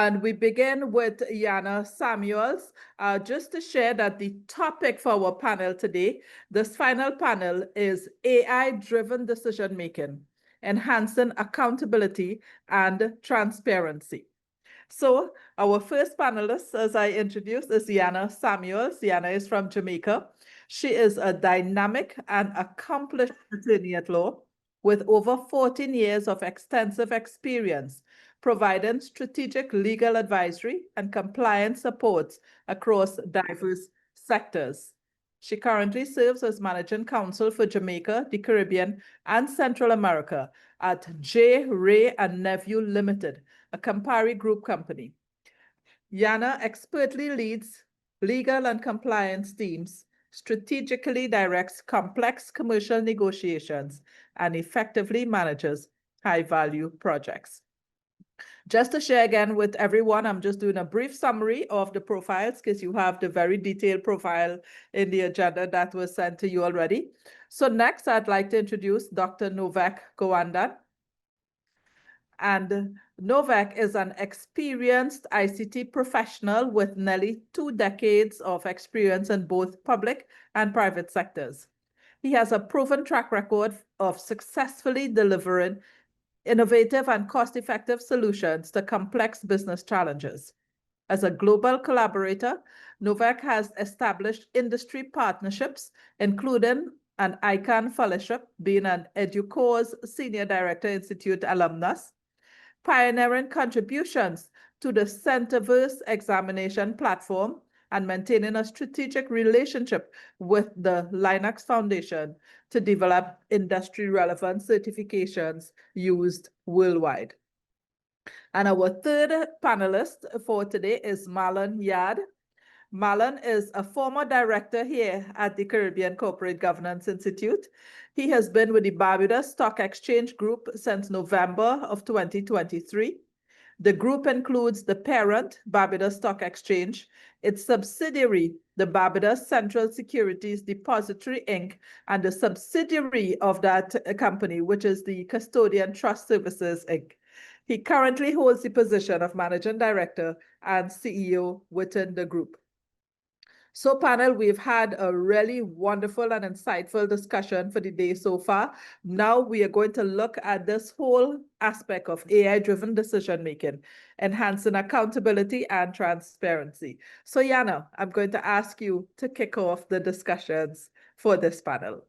And we begin with Yana Samuels, just to share that the topic for our panel today, this final panel, is AI-driven decision-making, enhancing accountability and transparency. So our first panelist, as I introduced, is Yana Samuels. Yana is from Jamaica. She is a dynamic and accomplished attorney at law with over 14 years of extensive experience providing strategic legal advisory and compliance supports across diverse sectors. She currently serves as Managing Counsel for Jamaica, the Caribbean, and Central America at J. Ray and Nephew Limited, a Campari Group company. Yana expertly leads legal and compliance teams, strategically directs complex commercial negotiations, and effectively manages high-value projects. Just to share again with everyone, I'm just doing a brief summary of the profiles because you have the very detailed profile in the agenda that was sent to you already. So next, I'd like to introduce Dr. Noveck Gowandan. And Noveck is an experienced ICT professional with nearly 2 decades of experience in both public and private sectors. He has a proven track record of successfully delivering innovative and cost-effective solutions to complex business challenges. As a global collaborator, Noveck has established industry partnerships, including an ICANN Fellowship, being an EDUCAUSE Senior Director Institute alumnus, pioneering contributions to the Centerverse examination platform, and maintaining a strategic relationship with the Linux Foundation to develop industry-relevant certifications used worldwide. And our third panelist for today is Marlon Yarde. Marlon is a former director here at the Caribbean Corporate Governance Institute. He has been with the Barbados Stock Exchange Group since November of 2023. The group includes the parent, Barbados Stock Exchange, its subsidiary, the Barbados Central Securities Depository, Inc., and the subsidiary of that company, which is the Custodian Trust Services, Inc. He currently holds the position of Managing Director and CEO within the group. So panel, we've had a really wonderful and insightful discussion for the day so far. Now we are going to look at this whole aspect of AI-driven decision-making, enhancing accountability and transparency. So Yana, I'm going to ask you to kick off the discussions for this panel.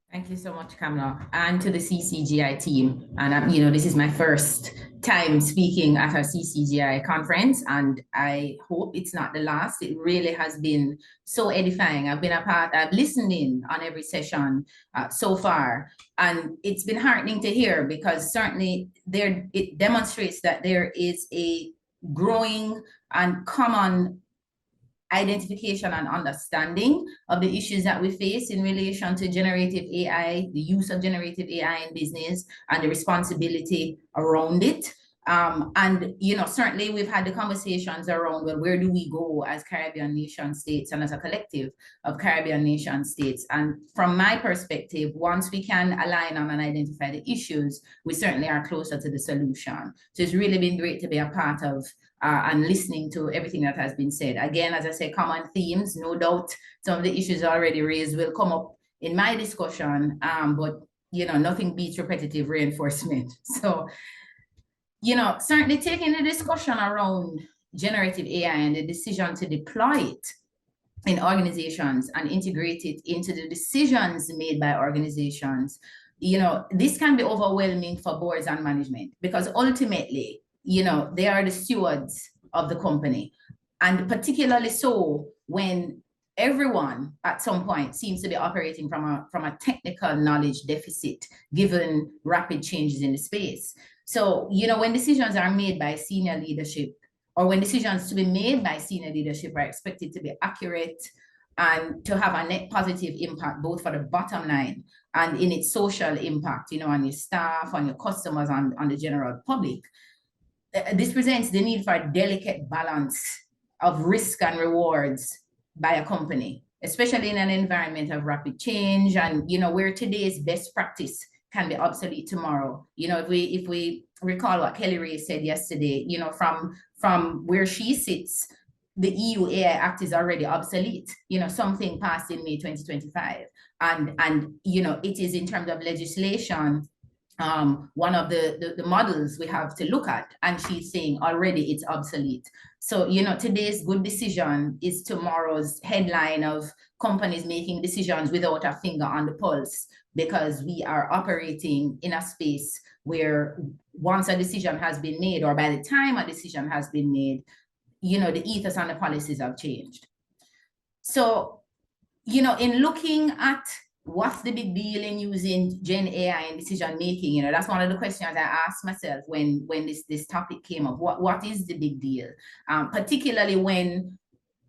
Thank you so much, Kamla, and to the CCGI team. And, this is my first time speaking at our CCGI conference, and I hope it's not the last. It really has been so edifying. I've listened in on every session so far, and it's been heartening to hear because certainly it demonstrates that there is a growing and common identification and understanding of the issues that we face in relation to generative AI, the use of generative AI in business, and the responsibility around it. And certainly we've had the conversations around, well, where do we go as Caribbean nation states and as a collective of Caribbean nation states? And from my perspective, once we can align on and identify the issues, we certainly are closer to the solution. So it's really been great to be a part of and listening to everything that has been said. Again, as I say, common themes, no doubt some of the issues already raised will come up in my discussion, but nothing beats repetitive reinforcement. So, certainly taking the discussion around generative AI and the decision to deploy it in organizations and integrate it into the decisions made by organizations, this can be overwhelming for boards and management because ultimately, they are the stewards of the company. And particularly so when everyone at some point seems to be operating from a technical knowledge deficit, given rapid changes in the space. So, when decisions are made by senior leadership, or when decisions to be made by senior leadership are expected to be accurate and to have a net positive impact, both for the bottom line and in its social impact, on your staff, on your customers, on the general public, this presents the need for a delicate balance of risk and rewards by a company, especially in an environment of rapid change and, where today's best practice can be obsolete tomorrow. If we recall what Kelly Ray said yesterday, from from where she sits, the EU AI Act is already obsolete. Something passed in May 2025. And it is, in terms of legislation, one of the models we have to look at, and she's saying already it's obsolete. So, today's good decision is tomorrow's headline of companies making decisions without a finger on the pulse, because we are operating in a space where once a decision has been made, or by the time a decision has been made, the ethos and the policies have changed. So, in looking at what's the big deal in using Gen AI in decision making, that's one of the questions I asked myself when this topic came up. What is the big deal? Particularly when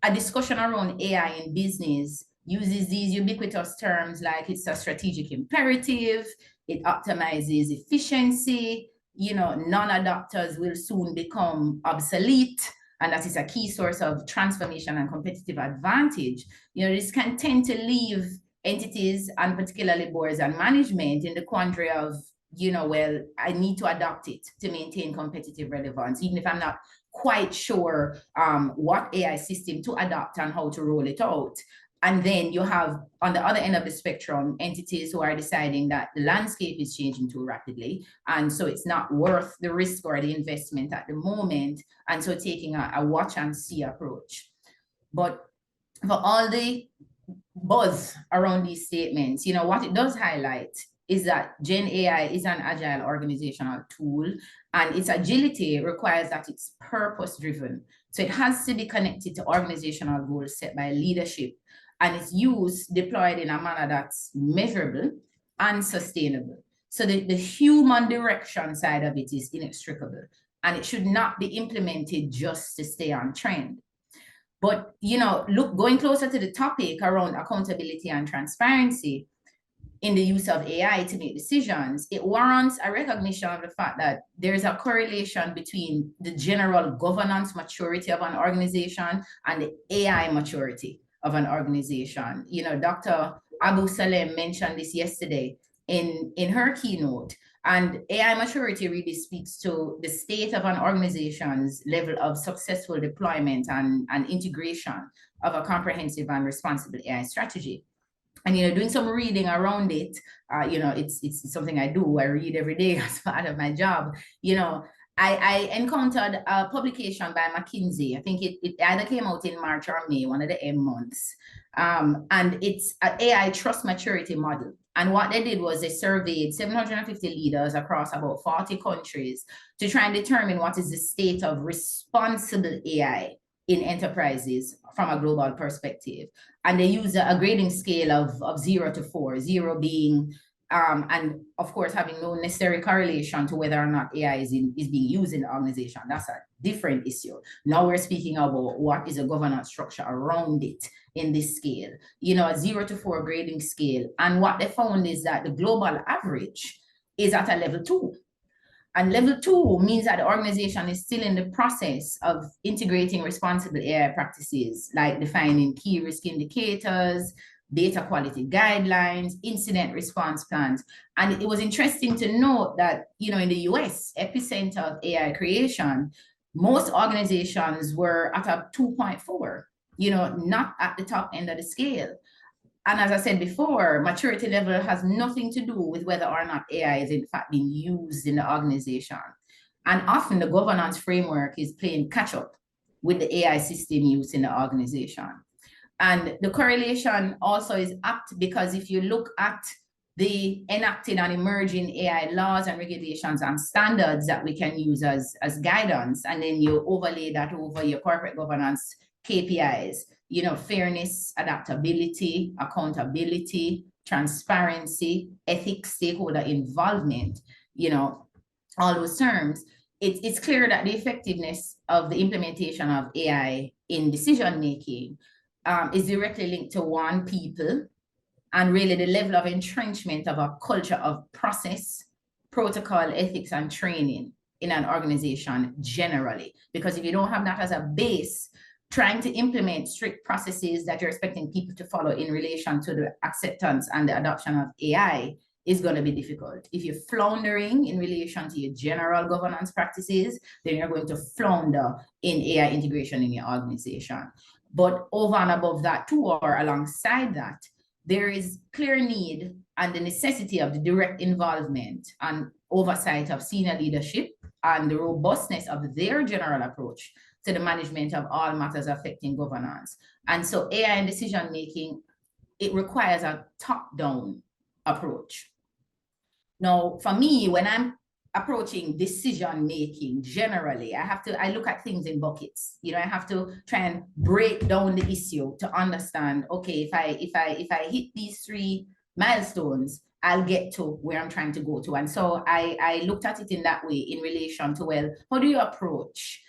a discussion around AI in business uses these ubiquitous terms like it's a strategic imperative, it optimizes efficiency, non-adopters will soon become obsolete, and that is a key source of transformation and competitive advantage. This can tend to leave entities, and particularly boards and management, in the quandary of, well, I need to adopt it to maintain competitive relevance, even if I'm not quite sure what AI system to adopt and how to roll it out. And then you have, on the other end of the spectrum, entities who are deciding that the landscape is changing too rapidly, and so it's not worth the risk or the investment at the moment, and so taking a watch and see approach. But for all the buzz around these statements, what it does highlight is that Gen AI is an agile organizational tool, and its agility requires that it's purpose-driven. So it has to be connected to organizational goals set by leadership, and its use deployed in a manner that's measurable and sustainable. So the human direction side of it is inextricable, and it should not be implemented just to stay on trend. But, going closer to the topic around accountability and transparency in the use of AI to make decisions, it warrants a recognition of the fact that there is a correlation between the general governance maturity of an organization and the AI maturity of an organization. Dr. Abu Salem mentioned this yesterday in her keynote. And AI maturity really speaks to the state of an organization's level of successful deployment and integration of a comprehensive and responsible AI strategy. And, doing some reading around it, it's something I do. I read every day as part of my job. I encountered a publication by McKinsey. I think it either came out in March or May, one of the M months. And it's an AI trust maturity model. And what they did was they surveyed 750 leaders across about 40 countries to try and determine what is the state of responsible AI in enterprises from a global perspective. And they used a grading scale of 0 to 4, 0 being, and of course, having no necessary correlation to whether or not AI is being used in the organization. That's a different issue. Now we're speaking about what is a governance structure around it in this scale, a 0 to 4 grading scale. And what they found is that the global average is at a level 2. And level 2 means that the organization is still in the process of integrating responsible AI practices, like defining key risk indicators, data quality guidelines, incident response plans. And it was interesting to note that, in the US, epicenter of AI creation, most organizations were at a 2.4, not at the top end of the scale. And as I said before, maturity level has nothing to do with whether or not AI is in fact being used in the organization. And often the governance framework is playing catch up with the AI system used in the organization. And the correlation also is apt because if you look at the enacted and emerging AI laws and regulations and standards that we can use as guidance, and then you overlay that over your corporate governance KPIs, fairness, adaptability, accountability, transparency, ethics, stakeholder involvement, all those terms, it's clear that the effectiveness of the implementation of AI in decision-making is directly linked to one, people, and really the level of entrenchment of a culture of process, protocol, ethics, and training in an organization generally. Because if you don't have that as a base, trying to implement strict processes that you're expecting people to follow in relation to the acceptance and the adoption of AI is going to be difficult. If you're floundering in relation to your general governance practices, then you're going to flounder in AI integration in your organization. But over and above that too, or alongside that, there is clear need and the necessity of the direct involvement and oversight of senior leadership and the robustness of their general approach to the management of all matters affecting governance. And so AI and decision-making, it requires a top-down approach. Now, for me, when I'm approaching decision-making generally, I look at things in buckets. You know, I have to try and break down the issue to understand, okay, if I hit these 3 milestones, I'll get to where I'm trying to go to. And so I looked at it in that way in relation to, well, how do you approach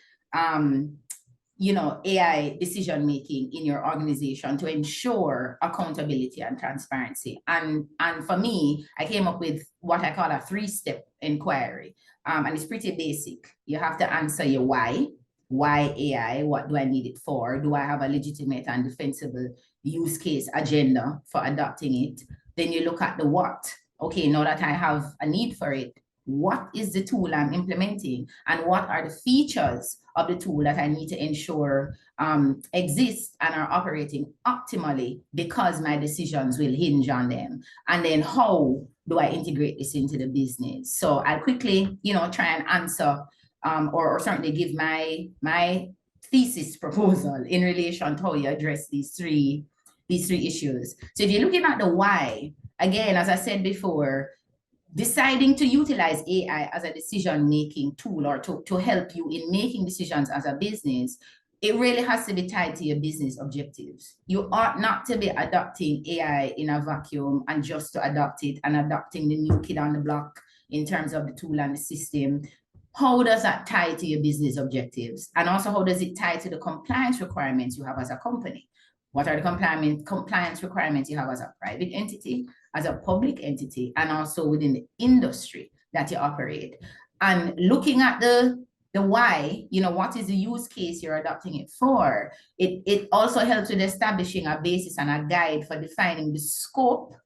you know, AI decision-making in your organization to ensure accountability and transparency. And for me, I came up with what I call a 3-step inquiry. And it's pretty basic. You have to answer your why. Why AI? What do I need it for? Do I have a legitimate and defensible use case agenda for adopting it? Then you look at the what. Okay, now that I have a need for it, what is the tool I'm implementing, and what are the features of the tool that I need to ensure exist and are operating optimally because my decisions will hinge on them. And then how do I integrate this into the business? So I'll quickly, you know, try and answer or certainly give my thesis proposal in relation to how you address these three issues. So if you're looking at the why, again, as I said before, deciding to utilize AI as a decision-making tool or to help you in making decisions as a business, it really has to be tied to your business objectives. You ought not to be adopting AI in a vacuum and just to adopt it and adopting the new kid on the block in terms of the tool and the system. How does that tie to your business objectives? And also, how does it tie to the compliance requirements you have as a company? What are the compliance requirements you have as a private entity, as a public entity, and also within the industry that you operate? And looking at the why, you know, what is the use case you're adopting it for? It also helps with establishing a basis and a guide for defining the scope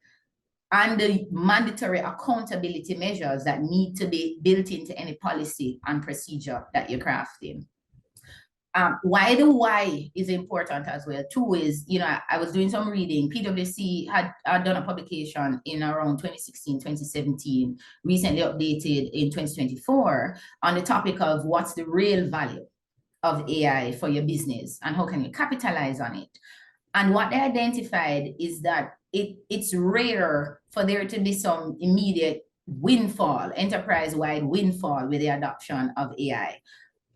and the mandatory accountability measures that need to be built into any policy and procedure that you're crafting. Why the why is important as well too is, you know, I was doing some reading. PwC had done a publication in around 2016, 2017, recently updated in 2024 on the topic of what's the real value of AI for your business and how can you capitalize on it. And what they identified is that it's rare for there to be some immediate windfall, enterprise-wide windfall with the adoption of AI.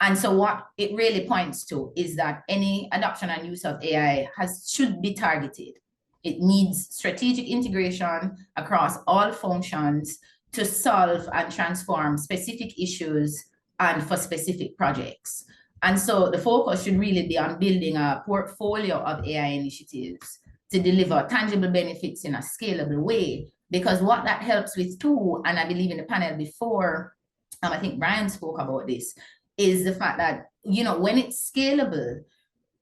And so what it really points to is that any adoption and use of AI should be targeted. It needs strategic integration across all functions to solve and transform specific issues and for specific projects. And so the focus should really be on building a portfolio of AI initiatives to deliver tangible benefits in a scalable way. Because what that helps with too, and I believe in the panel before, I think Brian spoke about this, is the fact that, you know, when it's scalable,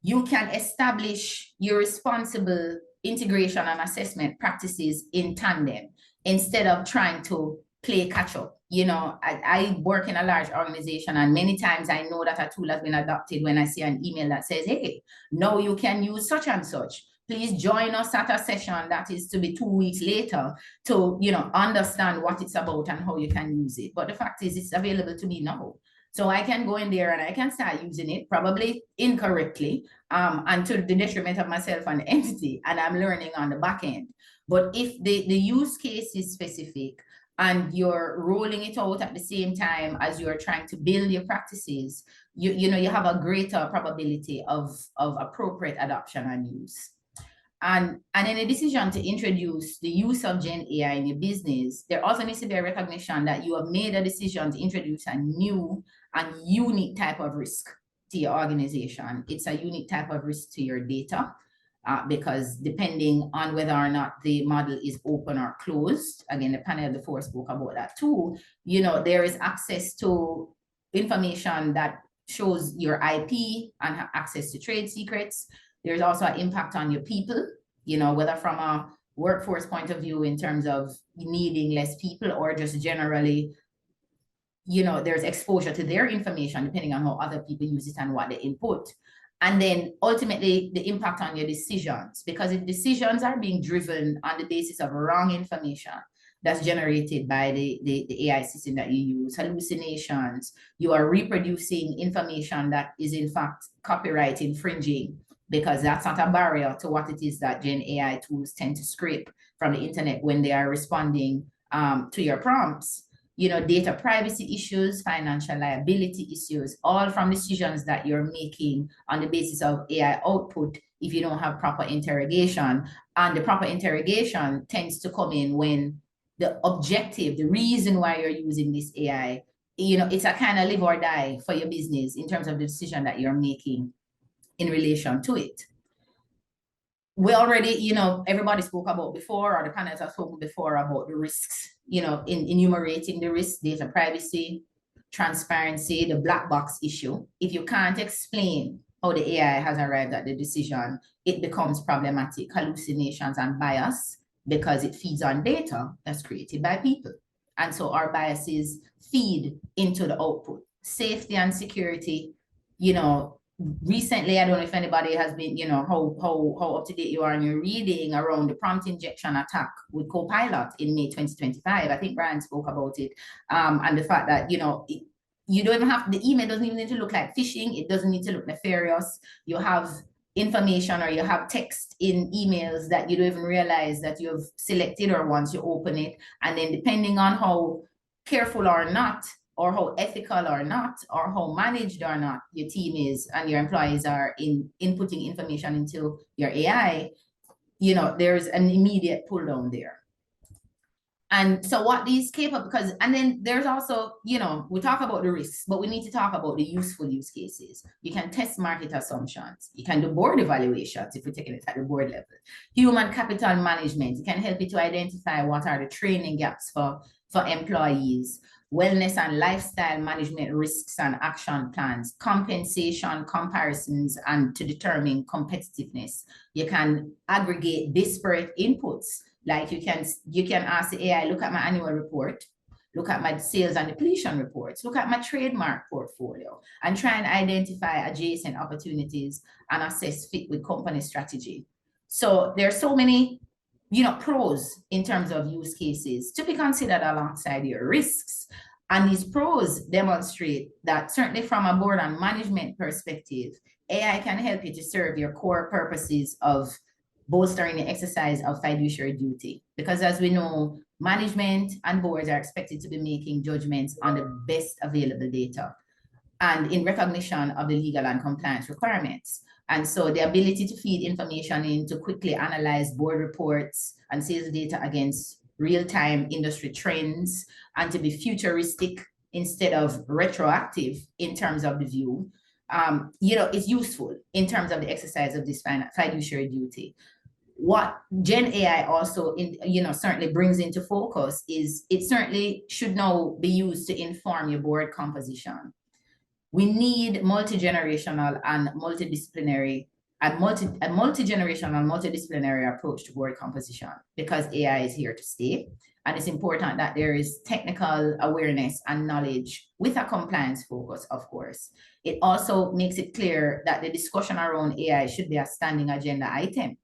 you can establish your responsible integration and assessment practices in tandem instead of trying to play catch up. You know, I work in a large organization, and many times I know that a tool has been adopted when I see an email that says, hey, now you can use such and such. Please join us at a session that is to be 2 weeks later to, you know, understand what it's about and how you can use it. But the fact is, it's available to me now. So I can go in there and I can start using it, probably incorrectly, and to the detriment of myself and the entity, and I'm learning on the back end. But if the use case is specific and you're rolling it out at the same time as you're trying to build your practices, you know, you have a greater probability of appropriate adoption and use. And in a decision to introduce the use of Gen AI in your business, there also needs to be a recognition that you have made a decision to introduce a new and unique type of risk to your organization. It's a unique type of risk to your data because depending on whether or not the model is open or closed, again, the panel before spoke about that too, you know, there is access to information that shows your IP and access to trade secrets. There's also an impact on your people, you know, whether from a workforce point of view in terms of needing less people, or just generally, you know, there's exposure to their information depending on how other people use it and what they input. And then ultimately the impact on your decisions, because if decisions are being driven on the basis of wrong information that's generated by the AI system that you use, hallucinations, you are reproducing information that is in fact copyright infringing, because that's not a barrier to what it is that Gen AI tools tend to scrape from the internet when they are responding to your prompts. You know, data privacy issues, financial liability issues, all from decisions that you're making on the basis of AI output if you don't have proper interrogation. And the proper interrogation tends to come in when the objective, the reason why you're using this AI, you know, it's a kind of live or die for your business in terms of the decision that you're making in relation to it. We already, you know, everybody spoke about before, or the panelists have spoken before about the risks, you know, in enumerating the risks, data privacy, transparency, the black box issue. If you can't explain how the AI has arrived at the decision, it becomes problematic, hallucinations and bias, because it feeds on data that's created by people. And so our biases feed into the output. Safety and security, you know, recently, I don't know if anybody has been, you know, how up to date you are in your reading around the prompt injection attack with Copilot in May 2025. I think Brian spoke about it. And the fact that, you know, you don't even have, the email doesn't even need to look like phishing. It doesn't need to look nefarious. You have information, or you have text in emails that you don't even realize that you've selected, or once you open it. And then depending on how careful or not, or how ethical or not, or how managed or not your team is and your employees are in inputting information into your AI, you know, there's an immediate pull down there. And so what these capable, because, and then there's also, you know, we talk about the risks, but we need to talk about the useful use cases. You can test market assumptions. You can do board evaluations if we're taking it at the board level. Human capital management, it can help you to identify what are the training gaps for employees. Wellness and lifestyle management risks and action plans, compensation comparisons, and to determine competitiveness. You can aggregate disparate inputs. Like you can ask the AI, look at my annual report, look at my sales and depletion reports, look at my trademark portfolio, and try and identify adjacent opportunities and assess fit with company strategy. So there are so many, you know, pros in terms of use cases to be considered alongside your risks. And these pros demonstrate that certainly from a board and management perspective, AI can help you to serve your core purposes of bolstering the exercise of fiduciary duty. Because as we know, management and boards are expected to be making judgments on the best available data and in recognition of the legal and compliance requirements. And so the ability to feed information in, to quickly analyze board reports and sales data against real-time industry trends, and to be futuristic instead of retroactive in terms of the view, you know, is useful in terms of the exercise of this fiduciary duty. What Gen AI also, you know, certainly brings into focus is it certainly should now be used to inform your board composition. We need multi-generational and multidisciplinary, a multi-generational and multidisciplinary approach to board composition, because AI is here to stay. And it's important that there is technical awareness and knowledge with a compliance focus, of course. It also makes it clear that the discussion around AI should be a standing agenda item,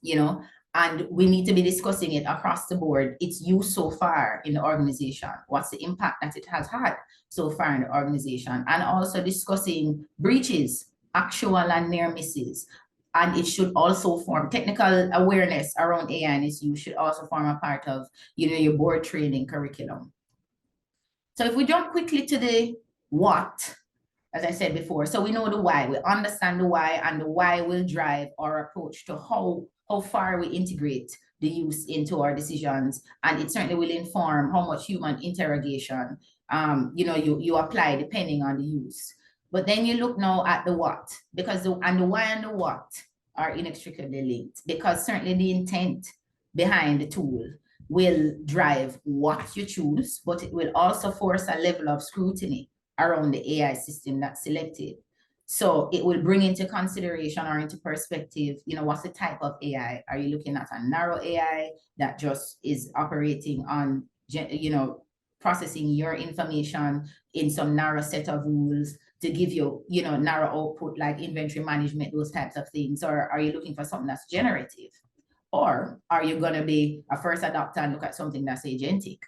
you know, and we need to be discussing it across the board. Its use so far in the organization, what's the impact that it has had so far in the organization, and also discussing breaches, actual and near misses. And it should also form technical awareness around AI and its use should also form a part of, you know, your board training curriculum. So if we jump quickly to the what, as I said before, so we know the why, we understand the why, and the why will drive our approach to how far we integrate the use into our decisions, and it certainly will inform how much human interrogation you know, you apply depending on the use. But then you look now at the what, because the why and the what are inextricably linked, because certainly the intent behind the tool will drive what you choose, but it will also force a level of scrutiny around the AI system that's selected. So it will bring into consideration or into perspective, what's the type of AI? Are you looking at a narrow AI that just is operating on, processing your information in some narrow set of rules to give you, narrow output like inventory management, those types of things? Or are you looking for something that's generative? Or are you going to be a first adopter and look at something that's agentic?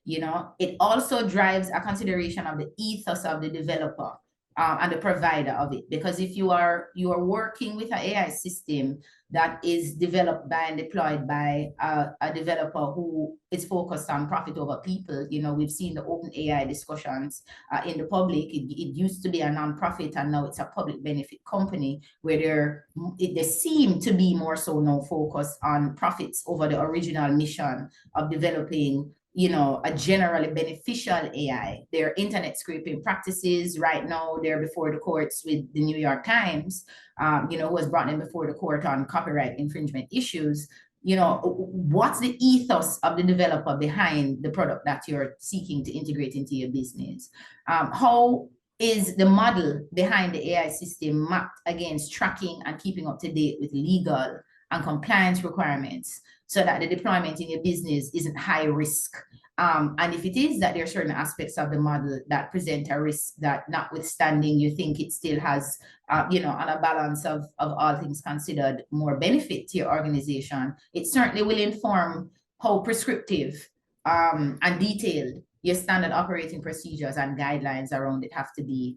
It also drives a consideration of the ethos of the developer and the provider of it. Because if you are working with an AI system that is developed by and deployed by a developer who is focused on profit over people, we've seen the open AI discussions in the public. It used to be a non-profit and now it's a public benefit company where they seem to be more so now focused on profits over the original mission of developing a generally beneficial AI. Their internet scraping practices right now, they're before the courts with the New York Times, who has brought them before the court on copyright infringement issues. What's the ethos of the developer behind the product that you're seeking to integrate into your business? How is the model behind the AI system mapped against tracking and keeping up to date with legal and compliance requirements, so that the deployment in your business isn't high risk? And if it is that there are certain aspects of the model that present a risk that, notwithstanding, you think it still has, on a balance of all things considered, more benefit to your organization, it certainly will inform how prescriptive and detailed your standard operating procedures and guidelines around it have to be.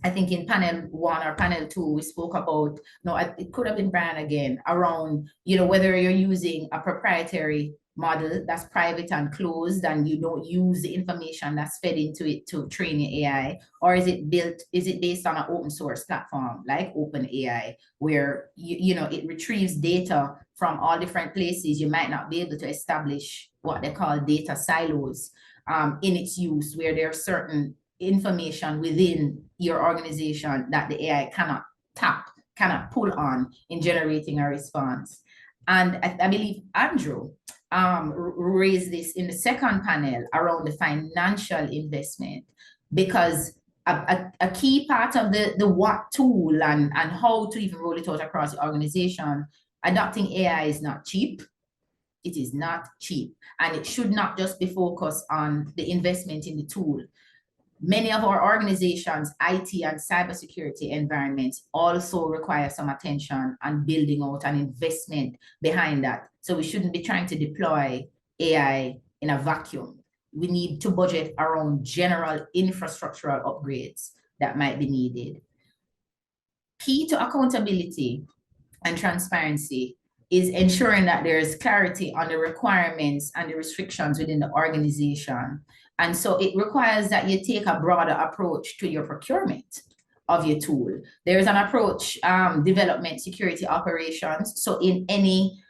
I think in panel 1 or panel 2, we spoke about, it could have been Brian again, around, whether you're using a proprietary model that's private and closed and you don't use the information that's fed into it to train your AI, or is it based on an open source platform like OpenAI, where, it retrieves data from all different places. You might not be able to establish what they call data silos in its use, where there are certain information within your organization that the AI cannot pull on in generating a response. And I believe Andrew raised this in the second panel around the financial investment, because a key part of the what tool and how to even roll it out across the organization, adopting AI is not cheap. It is not cheap, and it should not just be focused on the investment in the tool. Many of our organizations' IT and cybersecurity environments also require some attention and building out an investment behind that. So we shouldn't be trying to deploy AI in a vacuum. We need to budget around general infrastructural upgrades that might be needed. Key to accountability and transparency is ensuring that there's clarity on the requirements and the restrictions within the organization. And so it requires that you take a broader approach to your procurement of your tool. There's an approach, development, security, operations. So in any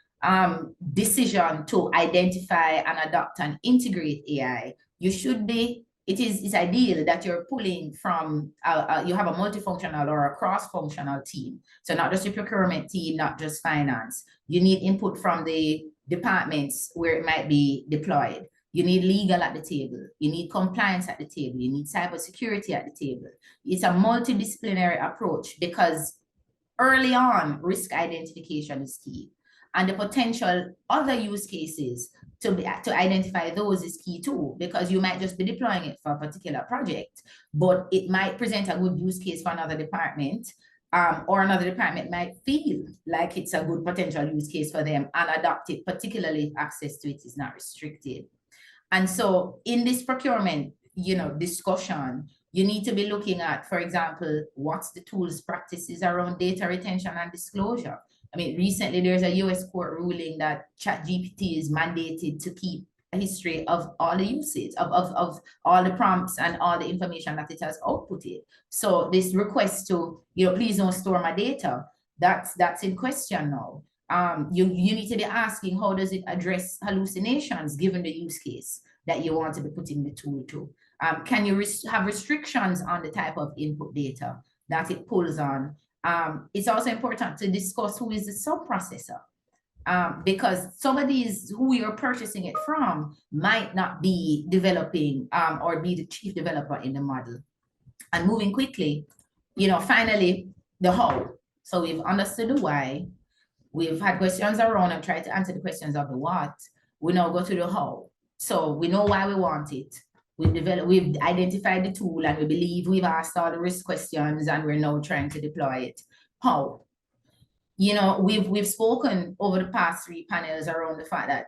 decision to identify and adopt and integrate AI, you should be, it's ideal that you're pulling from, you have a multifunctional or a cross-functional team. So not just your procurement team, not just finance. You need input from the departments where it might be deployed. You need legal at the table. You need compliance at the table. You need cybersecurity at the table. It's a multidisciplinary approach, because early on, risk identification is key. And the potential other use cases to identify those is key too, because you might just be deploying it for a particular project, but it might present a good use case for another department, or another department might feel like it's a good potential use case for them and adopt it, particularly if access to it is not restricted. And so in this procurement, discussion, you need to be looking at, for example, what's the tools practices around data retention and disclosure. I mean, recently there's a US court ruling that ChatGPT is mandated to keep a history of all the usage, of all the prompts and all the information that it has outputted. So this request to, please don't store my data, that's in question now. You need to be asking, how does it address hallucinations given the use case that you want to be putting the tool to? Can you have restrictions on the type of input data that it pulls on? It's also important to discuss who is the sub-processor, because some of these who you're purchasing it from might not be developing or be the chief developer in the model. And moving quickly, finally, the how. So we've understood the why. We've had questions around and tried to answer the questions of the what. We now go to the how. So we know why we want it. We've identified the tool, and we believe we've asked all the risk questions, and we're now trying to deploy it. How? We've spoken over the past 3 panels around the fact that,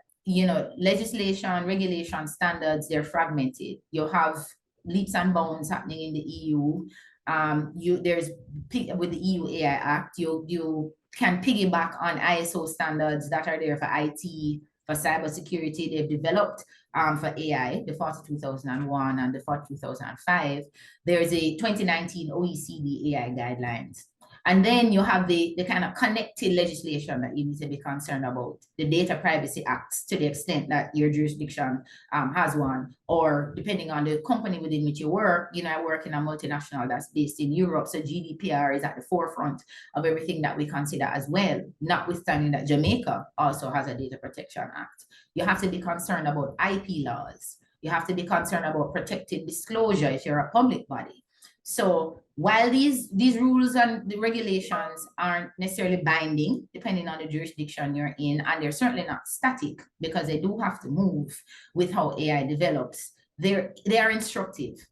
legislation, regulation, standards, they're fragmented. You have leaps and bounds happening in the EU. With the EU AI Act, you can piggyback on ISO standards that are there for IT, for cybersecurity. They've developed for AI, the 42001 and the 42005. There's a 2019 OECD AI guidelines. And then you have the kind of connected legislation that you need to be concerned about, the Data Privacy Acts, to the extent that your jurisdiction has one, or depending on the company within which you work. I work in a multinational that's based in Europe, so GDPR is at the forefront of everything that we consider as well, notwithstanding that Jamaica also has a Data Protection Act. You have to be concerned about IP laws. You have to be concerned about protected disclosure if you're a public body. So while these rules and the regulations aren't necessarily binding, depending on the jurisdiction you're in, and they're certainly not static because they do have to move with how AI develops, they are instructive.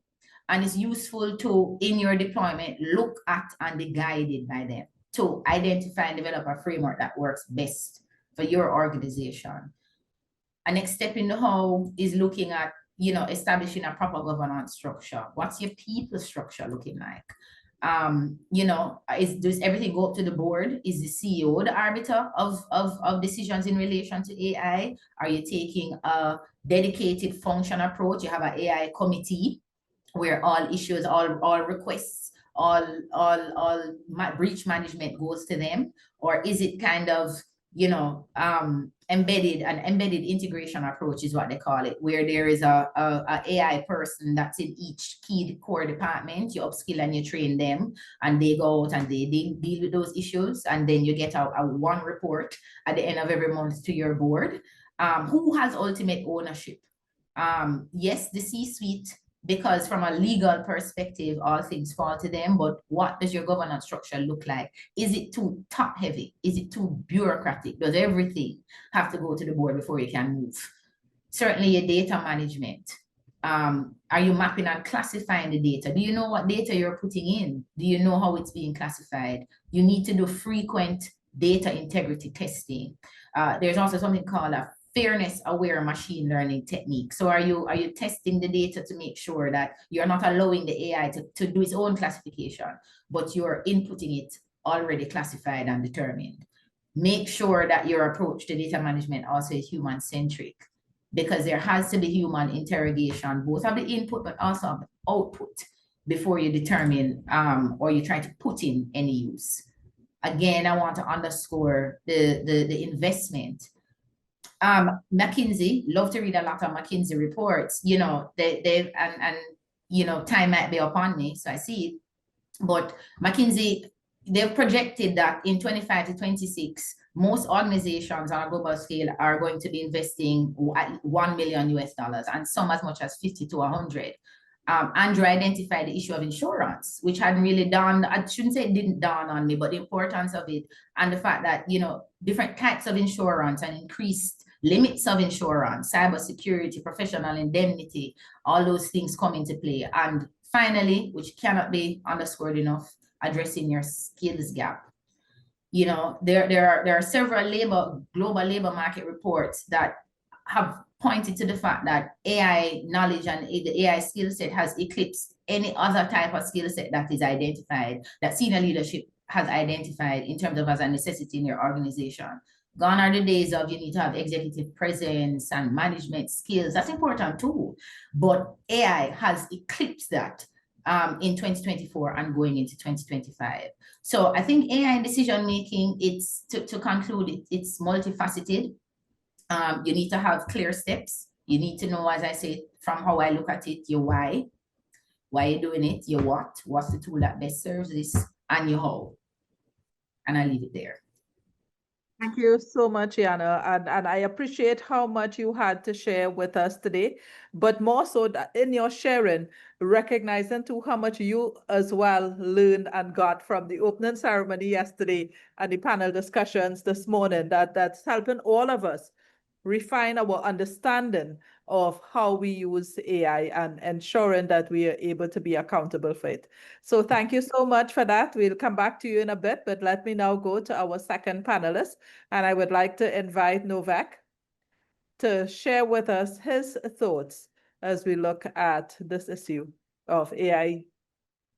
And it's useful to, in your deployment, look at and be guided by them to identify and develop a framework that works best for your organization. A next step in the how is looking at establishing a proper governance structure. What's your people structure looking like? Does everything go up to the board? Is the CEO the arbiter of decisions in relation to AI? Are you taking a dedicated function approach? You have an AI committee where all issues, all requests, all breach management goes to them? Or is it kind of embedded integration approach is what they call it, where there is a AI person that's in each key core department. You upskill and you train them, and they go out and they deal with those issues, and then you get a one report at the end of every month to your board. Who has ultimate ownership? Yes, the C-suite, because from a legal perspective, all things fall to them, but what does your governance structure look like? Is it too top heavy? Is it too bureaucratic? Does everything have to go to the board before you can move? Certainly your data management. Are you mapping and classifying the data? Do you know what data you're putting in? Do you know how it's being classified? You need to do frequent data integrity testing. There's also something called a fairness-aware machine learning technique. So are you testing the data to make sure that you're not allowing the AI to do its own classification, but you're inputting it already classified and determined? Make sure that your approach to data management also is human-centric, because there has to be human interrogation, both of the input but also of the output, before you determine or you try to put in any use. Again, I want to underscore the investment. McKinsey, love to read a lot of McKinsey reports. Time might be upon me, so I see it. But McKinsey, they've projected that in 25 to 26, most organizations on a global scale are going to be investing $1 million US, and some as much as 50 to 100. Andrew identified the issue of insurance, which hadn't really dawned, I shouldn't say it didn't dawn on me, but the importance of it, and the fact that, different types of insurance and increased limits of insurance, cybersecurity, professional indemnity, all those things come into play. And finally, which cannot be underscored enough, addressing your skills gap. There are several global labor market reports that have pointed to the fact that AI knowledge and the AI skill set has eclipsed any other type of skill set that is identified, that senior leadership has identified in terms of as a necessity in your organization. Gone are the days of you need to have executive presence and management skills. That's important too. But AI has eclipsed that in 2024 and going into 2025. So I think AI decision making, it's to conclude, it's multifaceted. You need to have clear steps. You need to know, as I say, from how I look at it, your why you're doing it, your what's the tool that best serves this, and your how. And I leave it there. Thank you so much, Yana. And I appreciate how much you had to share with us today, but more so that in your sharing, recognizing too how much you as well learned and got from the opening ceremony yesterday and the panel discussions this morning, that's helping all of us refine our understanding of how we use AI and ensuring that we are able to be accountable for it. So thank you so much for that. We'll come back to you in a bit, but let me now go to our second panelist. And I would like to invite Noveck to share with us his thoughts as we look at this issue of AI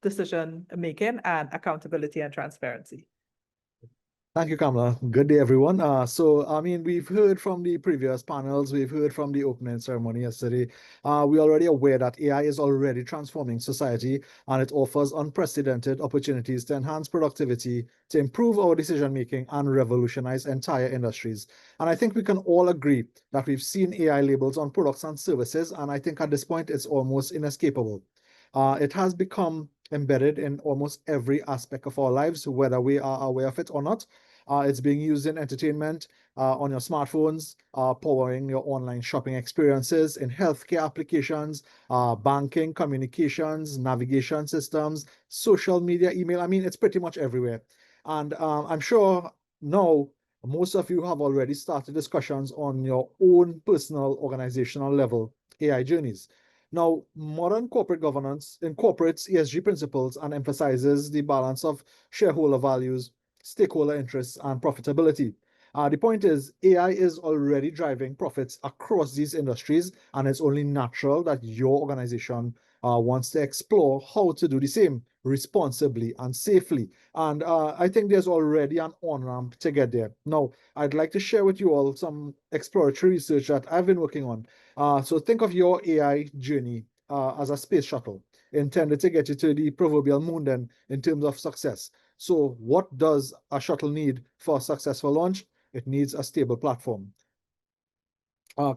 decision making and accountability and transparency. Thank you, Kamla. Good day, everyone. We've heard from the previous panels, we've heard from the opening ceremony yesterday. We're already aware that AI is already transforming society, and it offers unprecedented opportunities to enhance productivity, to improve our decision-making, and revolutionize entire industries. And I think we can all agree that we've seen AI labels on products and services, and I think at this point, it's almost inescapable. It has become embedded in almost every aspect of our lives, whether we are aware of it or not. It's being used in entertainment, on your smartphones, powering your online shopping experiences, in healthcare applications, banking, communications, navigation systems, social media, email. I mean, it's pretty much everywhere. And I'm sure now most of you have already started discussions on your own personal organizational level AI journeys. Now, modern corporate governance incorporates ESG principles and emphasizes the balance of shareholder values, stakeholder interests, and profitability. The point is, AI is already driving profits across these industries, and it's only natural that your organization wants to explore how to do the same responsibly and safely. And I think there's already an on-ramp to get there. Now, I'd like to share with you all some exploratory research that I've been working on. So think of your AI journey as a space shuttle intended to get you to the proverbial moon then in terms of success. So what does a shuttle need for a successful launch? It needs a stable platform.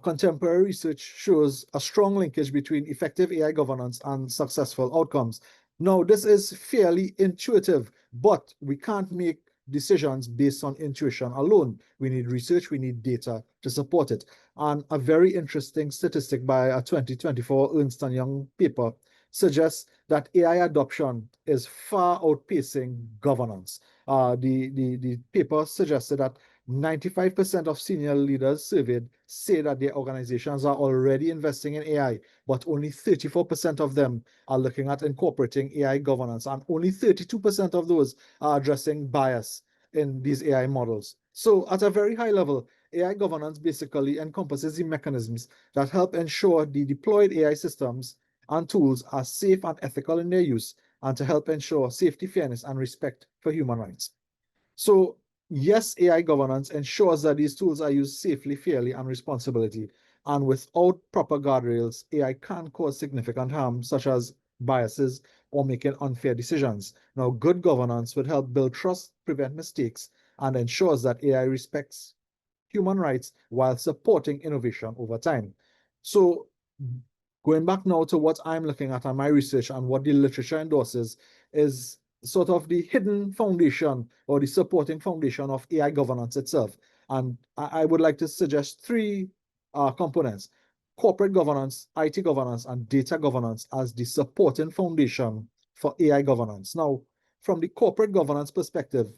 Contemporary research shows a strong linkage between effective AI governance and successful outcomes. Now, this is fairly intuitive, but we can't make decisions based on intuition alone. We need research, we need data to support it. And a very interesting statistic by a 2024 Ernst & Young paper suggests that AI adoption is far outpacing governance. The paper suggested that 95% of senior leaders surveyed say that their organizations are already investing in AI, but only 34% of them are looking at incorporating AI governance, and only 32% of those are addressing bias in these AI models. So at a very high level, AI governance basically encompasses the mechanisms that help ensure the deployed AI systems and tools are safe and ethical in their use, and to help ensure safety, fairness, and respect for human rights. So yes, AI governance ensures that these tools are used safely, fairly, and responsibly. And without proper guardrails, AI can cause significant harm, such as biases or making unfair decisions. Now, good governance would help build trust, prevent mistakes, and ensures that AI respects human rights while supporting innovation over time. So going back now to what I'm looking at on my research and what the literature endorses is sort of the hidden foundation or the supporting foundation of AI governance itself. And I would like to suggest three components: corporate governance, IT governance, and data governance as the supporting foundation for AI governance. Now, from the corporate governance perspective,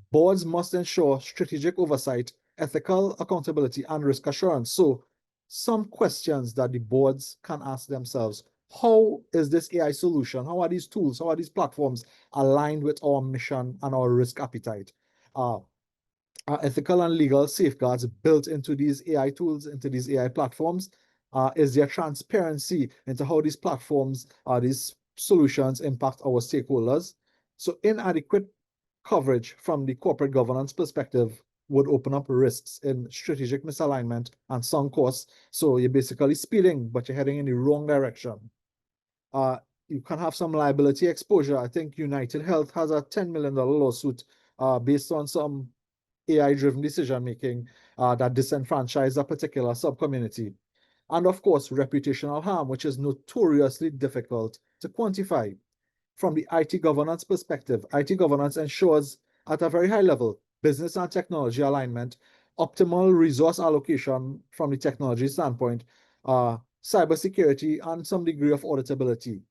boards must ensure strategic oversight, ethical accountability, and risk assurance. So some questions that the boards can ask themselves: how is this AI solution, how are these tools, how are these platforms aligned with our mission and our risk appetite? Are ethical and legal safeguards built into these AI tools, into these AI platforms? Is there transparency into how these platforms, these solutions impact our stakeholders? So inadequate coverage from the corporate governance perspective would open up risks in strategic misalignment and sunk costs. So you're basically speeding, but you're heading in the wrong direction. You can have some liability exposure. I think United Health has a $10 million lawsuit based on some AI-driven decision-making that disenfranchised a particular sub-community. And of course, reputational harm, which is notoriously difficult to quantify. From the IT governance perspective, IT governance ensures at a very high level business and technology alignment, optimal resource allocation from the technology standpoint, cybersecurity, and some degree of auditability.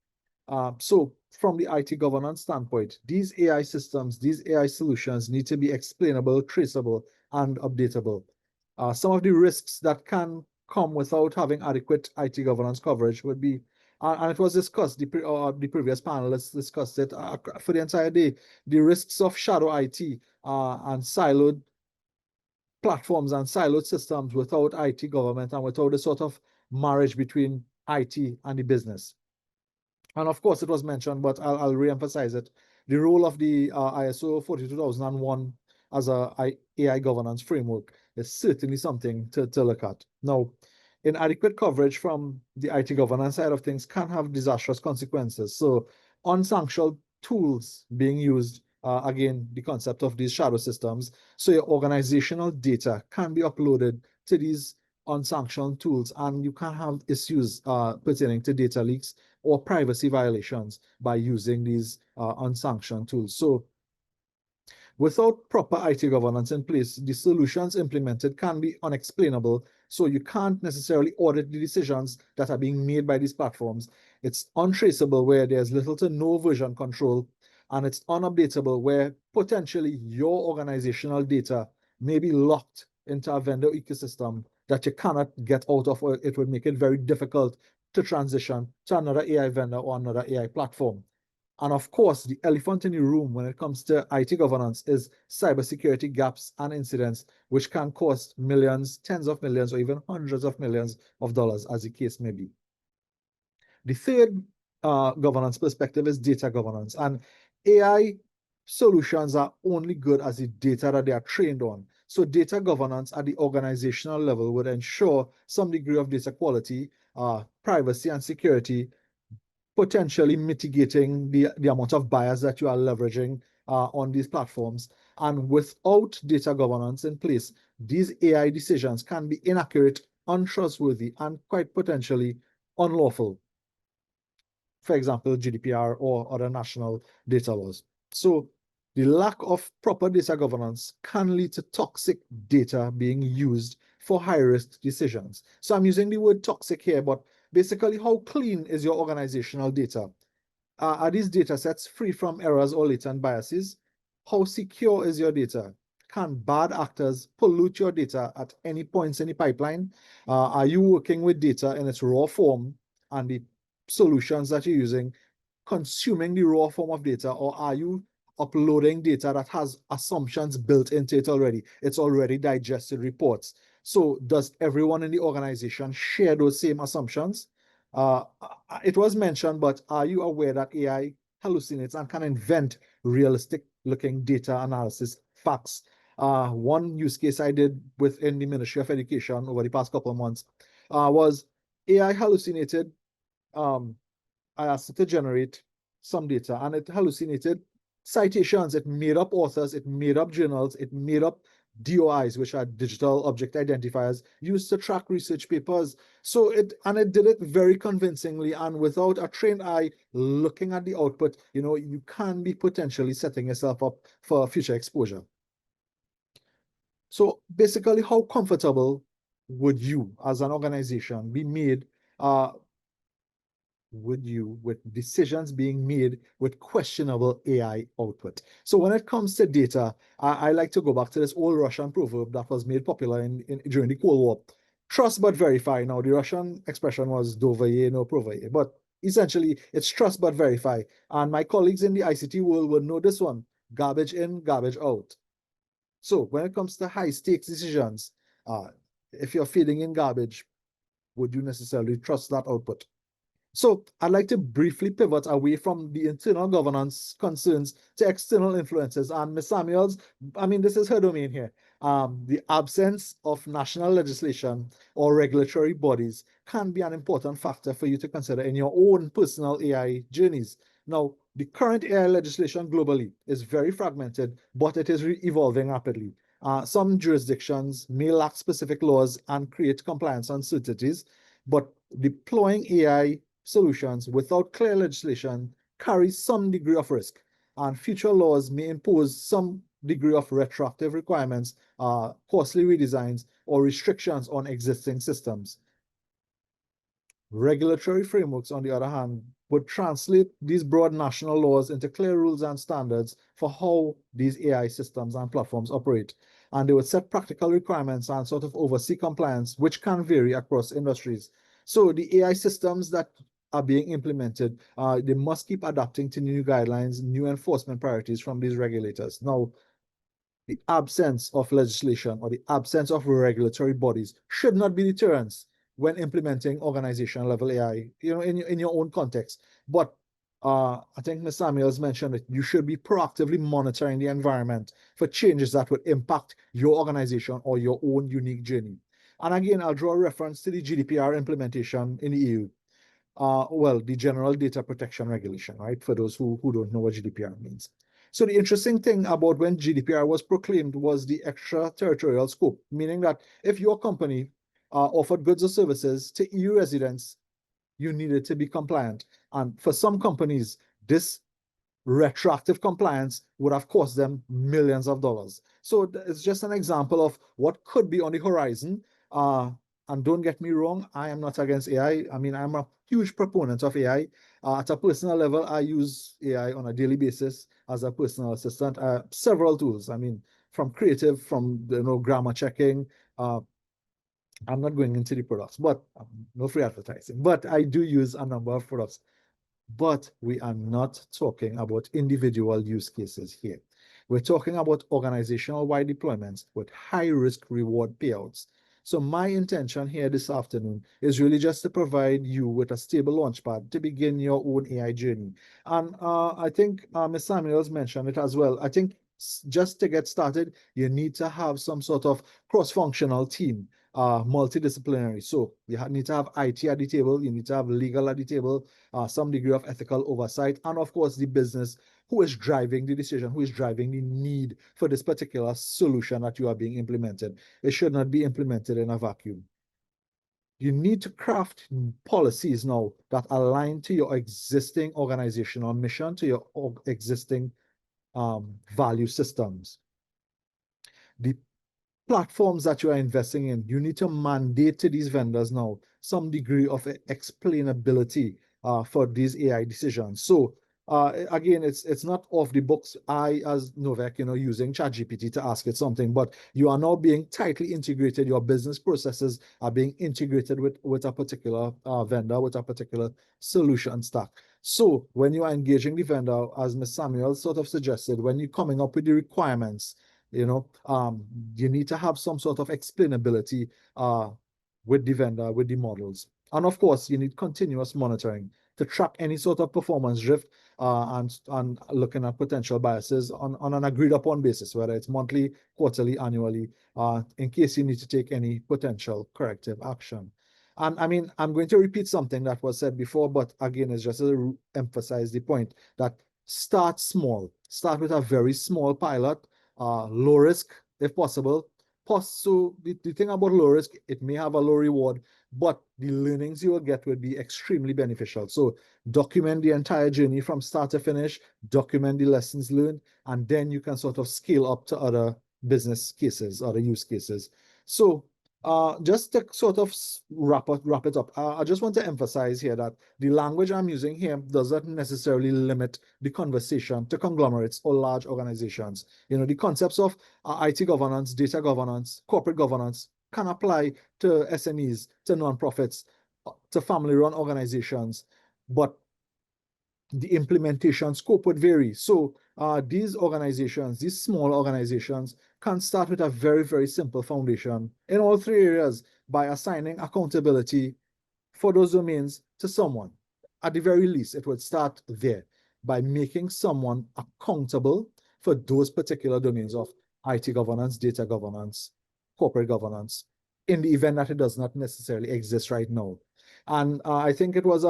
So from the IT governance standpoint, these AI systems, these AI solutions need to be explainable, traceable, and updatable. Some of the risks that can come without having adequate IT governance coverage would be, and it was discussed, the previous panelists discussed it for the entire day, the risks of shadow IT and siloed platforms and siloed systems without IT government and without the sort of marriage between IT and the business. And of course, it was mentioned, but I'll re-emphasize it. The role of the ISO 42001 as a AI governance framework is certainly something to look at. Now, inadequate coverage from the IT governance side of things can have disastrous consequences. So unsanctioned tools being used, again, the concept of these shadow systems. So your organizational data can be uploaded to these unsanctioned tools, and you can have issues pertaining to data leaks or privacy violations by using these unsanctioned tools. So without proper IT governance in place, the solutions implemented can be unexplainable. So you can't necessarily audit the decisions that are being made by these platforms. It's untraceable where there's little to no version control, and it's unupdatable where potentially your organizational data may be locked into a vendor ecosystem that you cannot get out of, or it would make it very difficult to transition to another AI vendor or another AI platform. And of course, the elephant in the room when it comes to IT governance is cybersecurity gaps and incidents, which can cost millions, tens of millions, or even hundreds of millions of dollars, as the case may be. The third governance perspective is data governance. And AI solutions are only good as the data that they are trained on. So data governance at the organizational level would ensure some degree of data quality, privacy and security, potentially mitigating the amount of bias that you are leveraging on these platforms. And without data governance in place, these AI decisions can be inaccurate, untrustworthy, and quite potentially unlawful. For example, GDPR or other national data laws. So the lack of proper data governance can lead to toxic data being used for high-risk decisions. So I'm using the word toxic here, but basically, how clean is your organizational data? Are these data sets free from errors or latent biases? How secure is your data? Can bad actors pollute your data at any points in the pipeline? Are you working with data in its raw form and the solutions that you're using consuming the raw form of data, or are you uploading data that has assumptions built into it already? It's already digested reports. So does everyone in the organization share those same assumptions? It was mentioned, but are you aware that AI hallucinates and can invent realistic looking data analysis facts? One use case I did within the Ministry of Education over the past couple of months was AI hallucinated. I asked it to generate some data, and it hallucinated citations. It made up authors, it made up journals, it made up DOIs, which are digital object identifiers, used to track research papers. So it did it very convincingly, and without a trained eye looking at the output, you can be potentially setting yourself up for future exposure. So basically, how comfortable would you as an organization be made with decisions being made with questionable AI output? So when it comes to data, I like to go back to this old Russian proverb that was made popular during the Cold War. Trust but verify. Now, the Russian expression was dovoye, no provoye, but essentially it's trust but verify. And my colleagues in the ICT world will know this one: garbage in, garbage out. So when it comes to high stakes decisions, if you're feeding in garbage, would you necessarily trust that output? So I'd like to briefly pivot away from the internal governance concerns to external influences. And Ms. Samuels, I mean, this is her domain here. The absence of national legislation or regulatory bodies can be an important factor for you to consider in your own personal AI journeys. Now, the current AI legislation globally is very fragmented, but it is evolving rapidly. Some jurisdictions may lack specific laws and create compliance uncertainties, but deploying AI solutions without clear legislation carries some degree of risk, and future laws may impose some degree of retroactive requirements, costly redesigns, or restrictions on existing systems. Regulatory frameworks, on the other hand, would translate these broad national laws into clear rules and standards for how these AI systems and platforms operate. And they would set practical requirements and sort of oversee compliance, which can vary across industries. So the AI systems that are being implemented, they must keep adapting to new guidelines, new enforcement priorities from these regulators. Now, the absence of legislation or the absence of regulatory bodies should not be deterrence when implementing organization level AI, in your own context. But I think Ms. Samuels mentioned that you should be proactively monitoring the environment for changes that would impact your organization or your own unique journey. And again, I'll draw a reference to the GDPR implementation in the EU. Well, the General Data Protection Regulation, right? For those who don't know what GDPR means. So the interesting thing about when GDPR was proclaimed was the extraterritorial scope, meaning that if your company offered goods or services to EU residents, you needed to be compliant. And for some companies, this retroactive compliance would have cost them millions of dollars. So it's just an example of what could be on the horizon. And don't get me wrong, I am not against AI. I mean, I'm a huge proponent of AI. At a personal level, I use AI on a daily basis as a personal assistant. Several tools. I mean, from creative, from grammar checking. I'm not going into the products, but no free advertising. But I do use a number of products. But we are not talking about individual use cases here. We're talking about organizational-wide deployments with high-risk reward payouts. So my intention here this afternoon is really just to provide you with a stable launchpad to begin your own AI journey. And I think Ms. Samuels mentioned it as well. I think just to get started, you need to have some sort of cross-functional team, multidisciplinary. So you need to have IT at the table, you need to have legal at the table, some degree of ethical oversight, and of course the business who is driving the decision, who is driving the need for this particular solution that you are being implemented. It should not be implemented in a vacuum. You need to craft policies now that align to your existing organizational mission, to your existing value systems. The platforms that you are investing in, you need to mandate to these vendors now some degree of explainability for these AI decisions. So again, it's not off the books. I, as Noveck, using ChatGPT to ask it something, but you are now being tightly integrated. Your business processes are being integrated with a particular vendor, with a particular solution stack. So when you are engaging the vendor, as Ms. Samuel sort of suggested, when you're coming up with the requirements, you need to have some sort of explainability with the vendor, with the models. And of course, you need continuous monitoring to track any sort of performance drift and looking at potential biases on an agreed upon basis, whether it's monthly, quarterly, annually, in case you need to take any potential corrective action. And I mean, I'm going to repeat something that was said before, but again, it's just to emphasize the point that start small. Start with a very small pilot, low risk if possible. So the thing about low risk, it may have a low reward, but the learnings you will get will be extremely beneficial. So document the entire journey from start to finish, document the lessons learned, and then you can sort of scale up to other business cases, other use cases. So just to sort of wrap it up, I just want to emphasize here that the language I'm using here doesn't necessarily limit the conversation to conglomerates or large organizations. The concepts of IT governance, data governance, corporate governance can apply to SMEs, to nonprofits, to family-run organizations, but the implementation scope would vary. So these organizations, these small organizations, can start with a very, very simple foundation in all three areas by assigning accountability for those domains to someone. At the very least, it would start there by making someone accountable for those particular domains of IT governance, data governance, corporate governance, in the event that it does not necessarily exist right now. And I think it was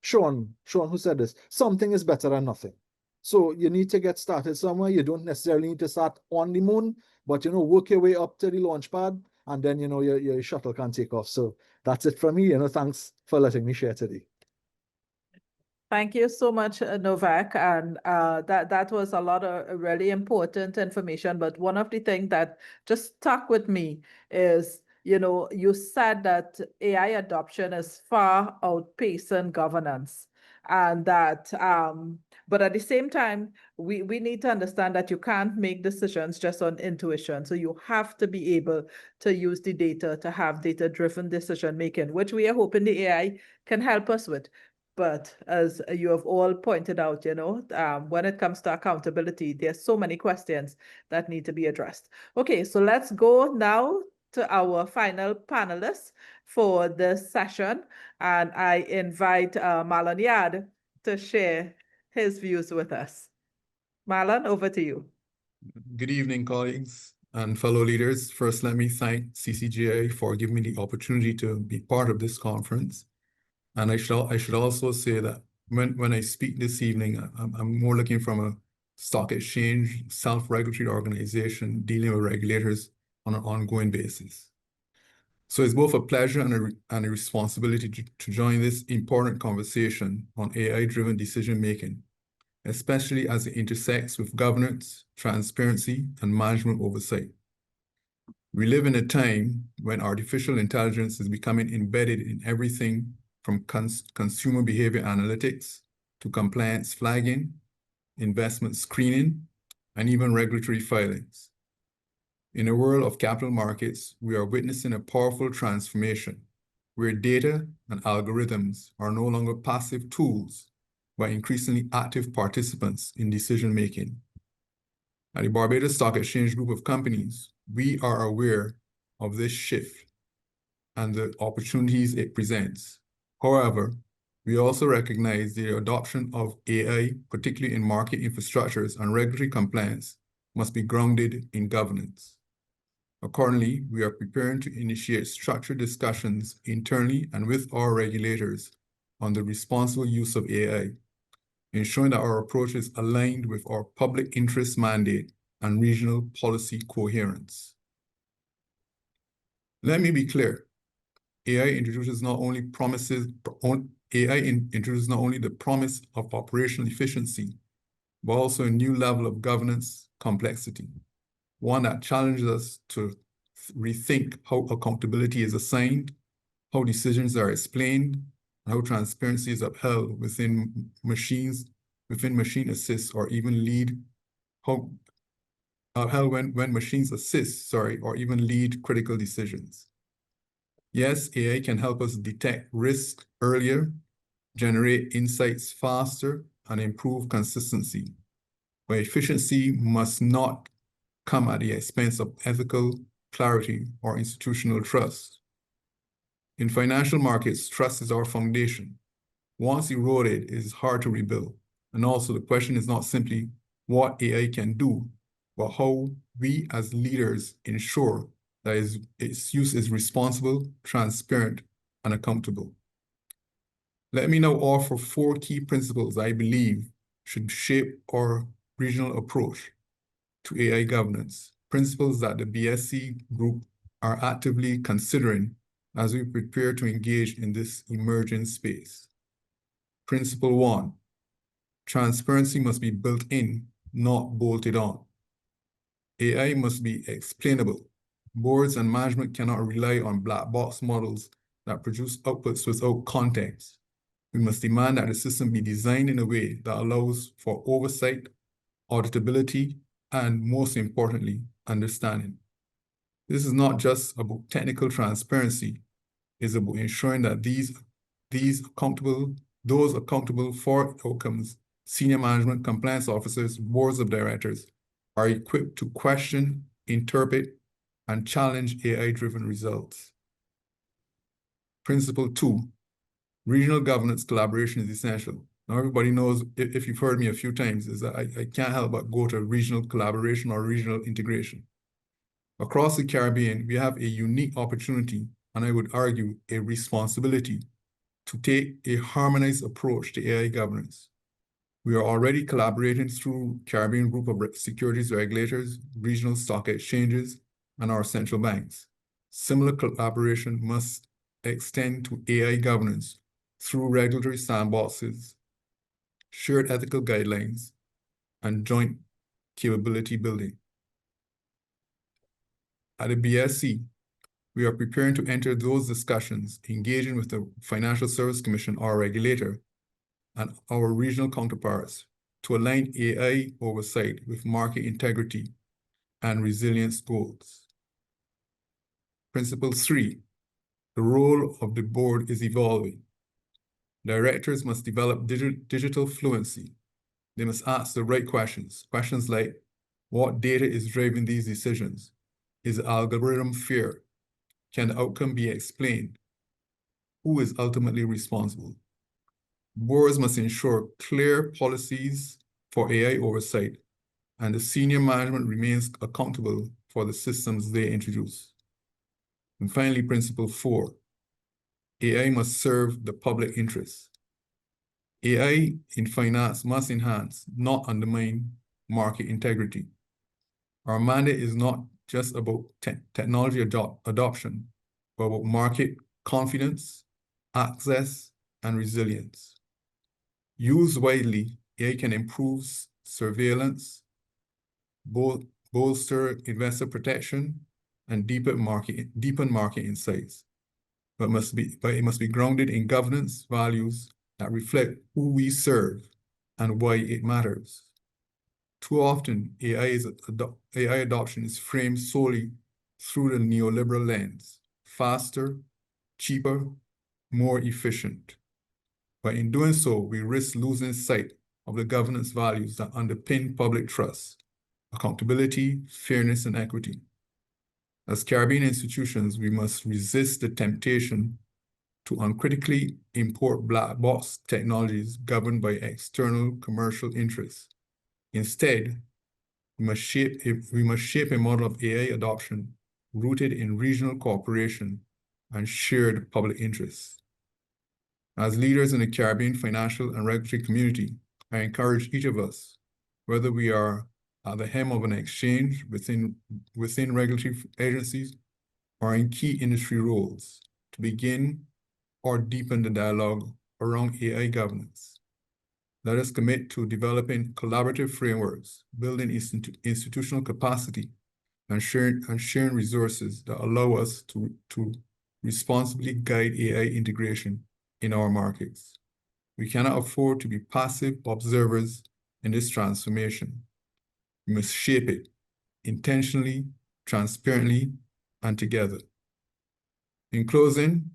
Sean who said this, something is better than nothing. So you need to get started somewhere. You don't necessarily need to start on the moon, but work your way up to the launch pad, and then your shuttle can take off. So that's it from me. Thanks for letting me share today. Thank you so much, Noveck. And that was a lot of really important information. But one of the things that just stuck with me is, you said that AI adoption is far outpacing governance. And that, but at the same time, we need to understand that you can't make decisions just on intuition. So you have to be able to use the data to have data-driven decision making, which we are hoping the AI can help us with. But as you have all pointed out, when it comes to accountability, there's so many questions that need to be addressed. Okay, so let's go now to our final panelists for this session. And I invite Marlon Yarde to share his views with us. Marlon, over to you. Good evening, colleagues and fellow leaders. First, let me thank CCGI for giving me the opportunity to be part of this conference. And I should also say that when I speak this evening, I'm more looking from a stock exchange, self-regulatory organization dealing with regulators on an ongoing basis. So it's both a pleasure and a responsibility to join this important conversation on AI-driven decision-making, especially as it intersects with governance, transparency, and management oversight. We live in a time when artificial intelligence is becoming embedded in everything from consumer behavior analytics to compliance flagging, investment screening, and even regulatory filings. In a world of capital markets, we are witnessing a powerful transformation where data and algorithms are no longer passive tools, but increasingly active participants in decision-making. At the Barbados Stock Exchange Group of Companies, we are aware of this shift and the opportunities it presents. However, we also recognize the adoption of AI, particularly in market infrastructures and regulatory compliance, must be grounded in governance. Accordingly, we are preparing to initiate structured discussions internally and with our regulators on the responsible use of AI, ensuring that our approach is aligned with our public interest mandate and regional policy coherence. Let me be clear. AI introduces not only the promise of operational efficiency, but also a new level of governance complexity, one that challenges us to rethink how accountability is assigned, how decisions are explained, and how transparency is upheld within machine assist, or even lead, upheld when machines assist, or even lead critical decisions. Yes, AI can help us detect risk earlier, generate insights faster, and improve consistency. But efficiency must not come at the expense of ethical clarity or institutional trust. In financial markets, trust is our foundation. Once eroded, it is hard to rebuild. And also the question is not simply what AI can do, but how we as leaders ensure that its use is responsible, transparent, and accountable. Let me now offer 4 key principles I believe should shape our regional approach to AI governance, principles that the BSC group are actively considering as we prepare to engage in this emerging space. Principle 1, transparency must be built in, not bolted on. AI must be explainable. Boards and management cannot rely on black box models that produce outputs without context. We must demand that the system be designed in a way that allows for oversight, auditability, and most importantly, understanding. This is not just about technical transparency, it's about ensuring that those accountable for outcomes, senior management, compliance officers, boards of directors, are equipped to question, interpret, and challenge AI-driven results. Principle 2, regional governance collaboration is essential. Now, everybody knows, if you've heard me a few times, is that I can't help but go to regional collaboration or regional integration. Across the Caribbean, we have a unique opportunity, and I would argue a responsibility, to take a harmonized approach to AI governance. We are already collaborating through Caribbean Group of Securities Regulators, regional stock exchanges, and our central banks. Similar collaboration must extend to AI governance through regulatory sandboxes shared ethical guidelines, and joint capability building. At the BSC, we are preparing to enter those discussions, engaging with the Financial Service Commission, our regulator, and our regional counterparts to align AI oversight with market integrity and resilience goals. Principle 3, the role of the board is evolving. Directors must develop digital fluency. They must ask the right questions. Questions like, what data is driving these decisions? Is the algorithm fair? Can the outcome be explained? Who is ultimately responsible? Boards must ensure clear policies for AI oversight, and the senior management remains accountable for the systems they introduce. And finally, principle 4, AI must serve the public interest. AI in finance must enhance, not undermine, market integrity. Our mandate is not just about technology adoption, but about market confidence, access, and resilience. Used widely, AI can improve surveillance, bolster investor protection, and deepen market insights. But it must be grounded in governance values that reflect who we serve and why it matters. Too often, AI adoption is framed solely through the neoliberal lens: faster, cheaper, more efficient. But in doing so, we risk losing sight of the governance values that underpin public trust, accountability, fairness, and equity. As Caribbean institutions, we must resist the temptation to uncritically import black box technologies governed by external commercial interests. Instead, we must shape a model of AI adoption rooted in regional cooperation and shared public interests. As leaders in the Caribbean financial and regulatory community, I encourage each of us, whether we are at the helm of an exchange within regulatory agencies or in key industry roles, to begin or deepen the dialogue around AI governance. Let us commit to developing collaborative frameworks, building institutional capacity, and sharing resources that allow us to responsibly guide AI integration in our markets. We cannot afford to be passive observers in this transformation. We must shape it intentionally, transparently, and together. In closing,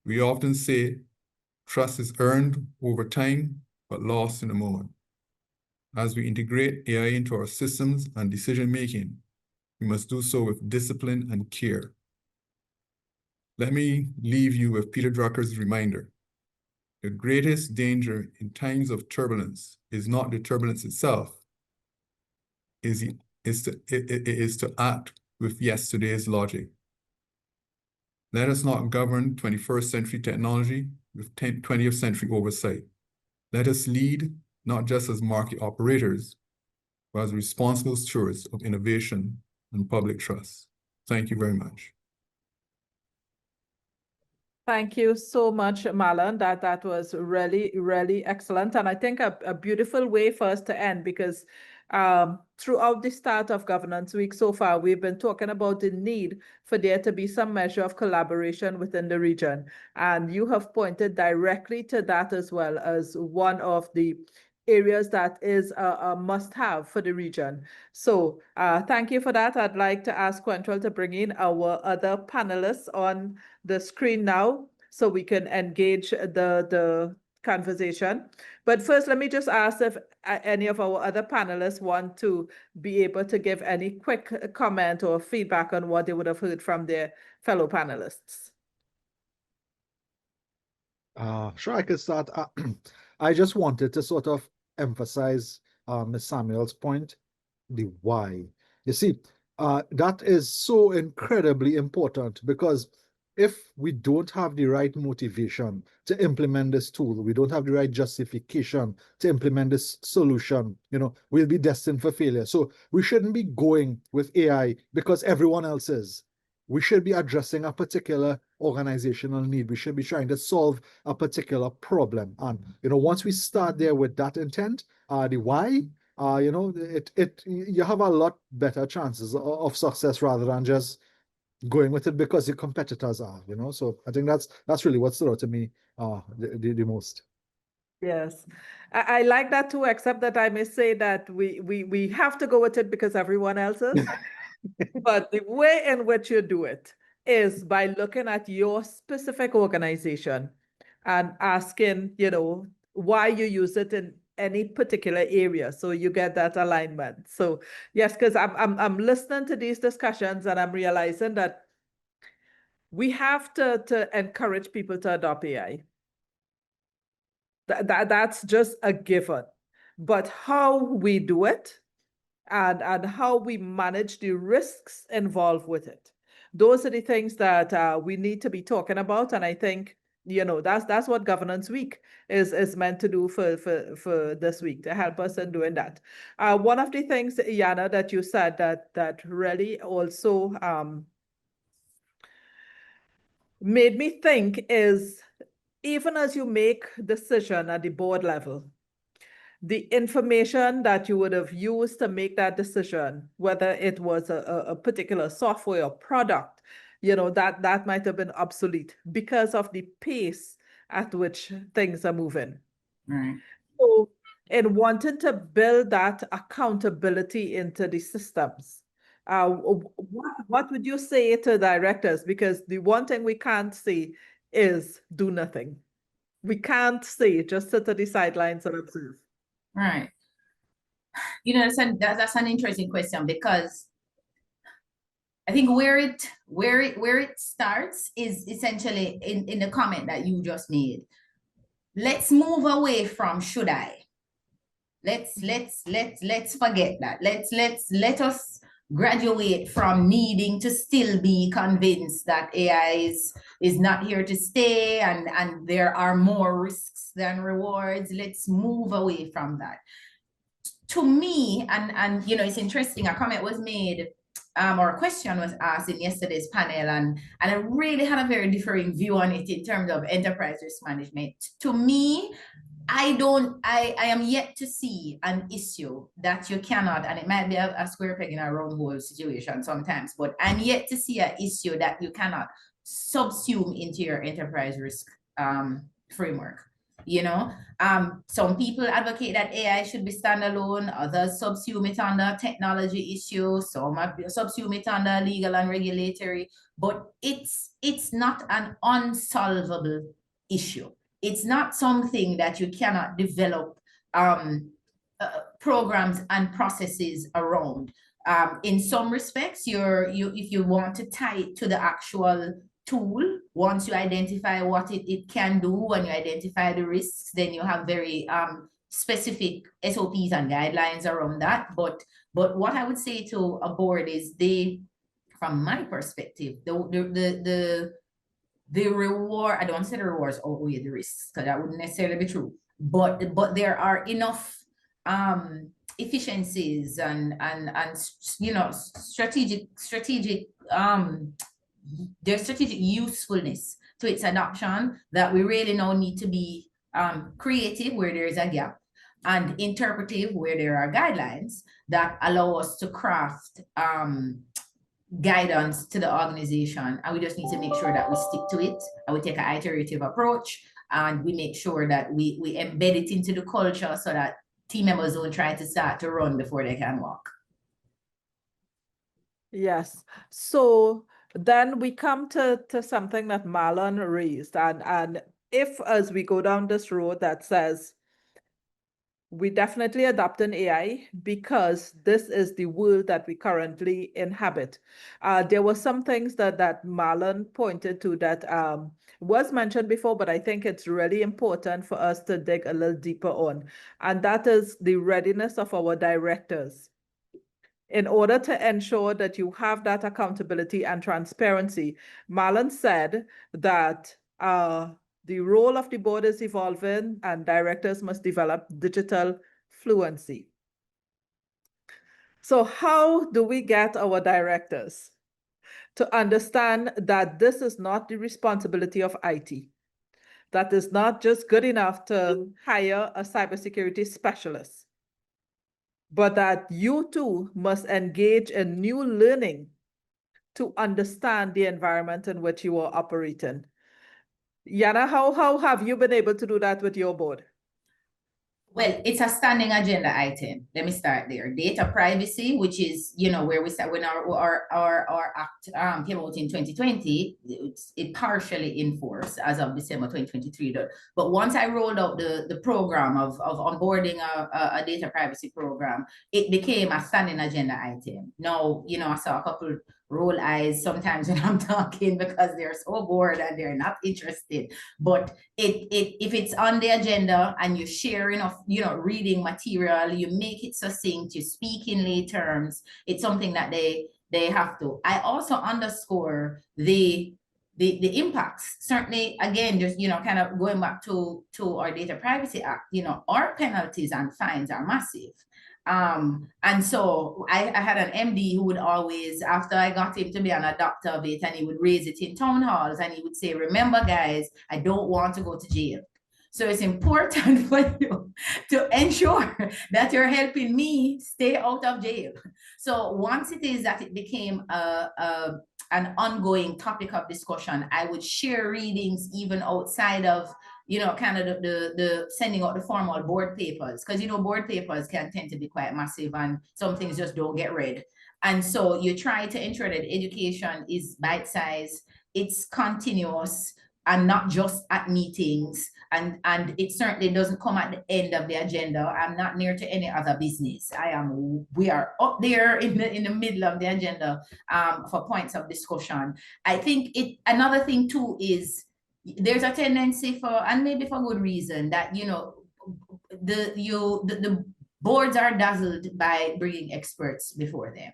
we often say trust is earned over time, but lost in a moment. As we integrate AI into our systems and decision-making, we must do so with discipline and care. Let me leave you with Peter Drucker's reminder. The greatest danger in times of turbulence is not the turbulence itself, it is to act with yesterday's logic. Let us not govern 21st century technology with 20th century oversight. Let us lead not just as market operators, but as responsible stewards of innovation and public trust. Thank you very much. Thank you so much, Marlon. That was really, really excellent. And I think a beautiful way for us to end, because throughout the start of Governance Week so far, we've been talking about the need for there to be some measure of collaboration within the region. And you have pointed directly to that as well as one of the areas that is a must-have for the region. So thank you for that. I'd like to ask Quentrell to bring in our other panelists on the screen now so we can engage the conversation. But first, let me just ask if any of our other panelists want to be able to give any quick comment or feedback on what they would have heard from their fellow panelists. Sure, I could start. I just wanted to sort of emphasize Ms. Samuels' point, the why. You see, that is so incredibly important, because if we don't have the right motivation to implement this tool, we don't have the right justification to implement this solution, we'll be destined for failure. So we shouldn't be going with AI because everyone else is. We should be addressing a particular organizational need. We should be trying to solve a particular problem. And, once we start there with that intent, the why, you have a lot better chances of success rather than just going with it because your competitors are, So I think that's really what stood out to me the most. Yes, I like that too, except that I may say that we have to go with it because everyone else is. But the way in which you do it is by looking at your specific organization and asking, why you use it in any particular area. So you get that alignment. So yes, because I'm listening to these discussions and I'm realizing that we have to encourage people to adopt AI. That's just a given. But how we do it and how we manage the risks involved with it, those are the things that we need to be talking about. And I think, that's what Governance Week is meant to do for this week, to help us in doing that. One of the things, Yana, that you said that really also made me think is, even as you make decision at the board level, the information that you would have used to make that decision, whether it was a particular software or product, that might have been obsolete because of the pace at which things are moving. Right. So in wanting to build that accountability into the systems, what would you say to directors? Because the one thing we can't say is do nothing. We can't say just sit at the sidelines and observe. Right. That's an interesting question, because I think where it starts is essentially in the comment that you just made. Let's move away from should I. Let's forget that. Let us graduate from needing to still be convinced that AI is not here to stay and there are more risks than rewards. Let's move away from that. To me, and it's interesting, a comment was made, or a question was asked in yesterday's panel, and I really had a very differing view on it in terms of enterprise risk management. To me, I am yet to see an issue that you cannot, and it might be a square peg in a round hole situation sometimes, but I'm yet to see an issue that you cannot subsume into your enterprise risk framework. Some people advocate that AI should be standalone, others subsume it under technology issues, some subsume it under legal and regulatory, but it's not an unsolvable issue. It's not something that you cannot develop programs and processes around. In some respects, if you want to tie it to the actual tool, once you identify what it can do and you identify the risks, then you have very specific SOPs and guidelines around that. But what I would say to a board is from my perspective, the reward, I don't want to say the rewards outweigh the risks, because that wouldn't necessarily be true. But there are enough efficiencies and strategic there's strategic usefulness to its adoption that we really now need to be creative where there is a gap, and interpretive where there are guidelines that allow us to craft guidance to the organization. And we just need to make sure that we stick to it and we take an iterative approach, and we make sure that we embed it into the culture so that team members don't try to start to run before they can walk. Yes. So then we come to something that Marlon raised, and if as we go down this road that says we definitely adopt an AI because this is the world that we currently inhabit. There were some things that Marlon pointed to that was mentioned before, but I think it's really important for us to dig a little deeper on, and that is the readiness of our directors. In order to ensure that you have that accountability and transparency, Marlon said that the role of the board is evolving and directors must develop digital fluency. So how do we get our directors to understand that this is not the responsibility of IT. That is not just good enough to hire a cybersecurity specialist, but that you too must engage in new learning to understand the environment in which you are operating. Yana, how have you been able to do that with your board? Well, it's a standing agenda item. Let me start there. Data privacy, which is, where we start when our act came out in 2020, it partially enforced as of December 2023. But once I rolled out the program of onboarding a data privacy program, it became a standing agenda item. Now, I saw a couple roll eyes sometimes when I'm talking because they're so bored and they're not interested. But if it's on the agenda and you're sharing of reading material, you make it succinct, you speak in lay terms, it's something that they have to. I also underscore the impacts. Certainly, again, just kind of going back to our Data Privacy Act, our penalties and fines are massive. And so I had an MD who would always, after I got him to be an adopter of it, and he would raise it in town halls and he would say, remember guys, I don't want to go to jail. So it's important for you to ensure that you're helping me stay out of jail. So once it is that it became an ongoing topic of discussion, I would share readings even outside of kind of the sending out the formal board papers, because board papers can tend to be quite massive and some things just don't get read. And so you try to ensure that education is bite-sized, it's continuous, and not just at meetings, and it certainly doesn't come at the end of the agenda. I'm not near to any other business. We are up there in the middle of the agenda for points of discussion. I think another thing too is there's a tendency for, and maybe for good reason, that the boards are dazzled by bringing experts before them.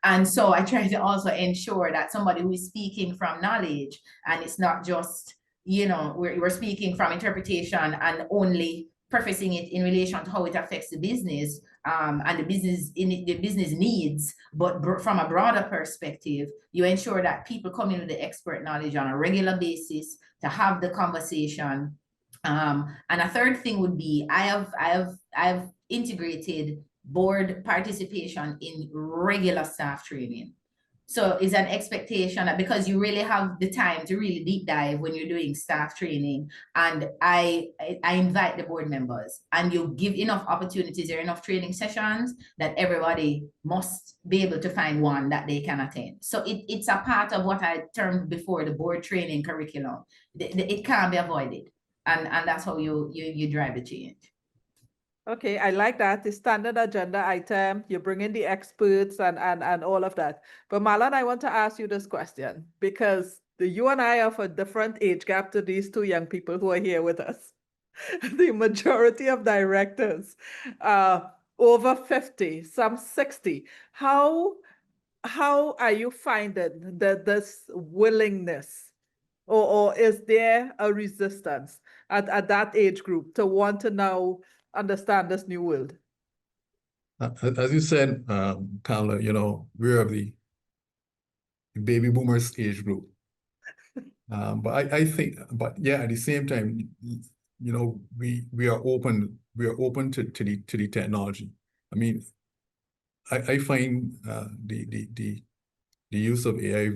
And so I try to also ensure that somebody who is speaking from knowledge, and it's not just, we're speaking from interpretation and only prefacing it in relation to how it affects the business and the business needs, but from a broader perspective, you ensure that people come in with the expert knowledge on a regular basis to have the conversation. And a third thing would be, I have integrated board participation in regular staff training. So it's an expectation that, because you really have the time to really deep dive when you're doing staff training, and I invite the board members, and you give enough opportunities or enough training sessions that everybody must be able to find one that they can attend. So it's a part of what I termed before the board training curriculum. It can't be avoided, and that's how you drive the change. Okay, I like that. The standard agenda item, you bring in the experts and all of that. But Marlon, I want to ask you this question, because you and I are of a different age gap to these two young people who are here with us. The majority of directors over 50, some 60. How are you finding this willingness, or is there a resistance at that age group to want to now understand this new world? As you said, Kamla, we're of the baby boomers age group. But I think, yeah, at the same time, we are open to the technology. I mean, I find the use of AI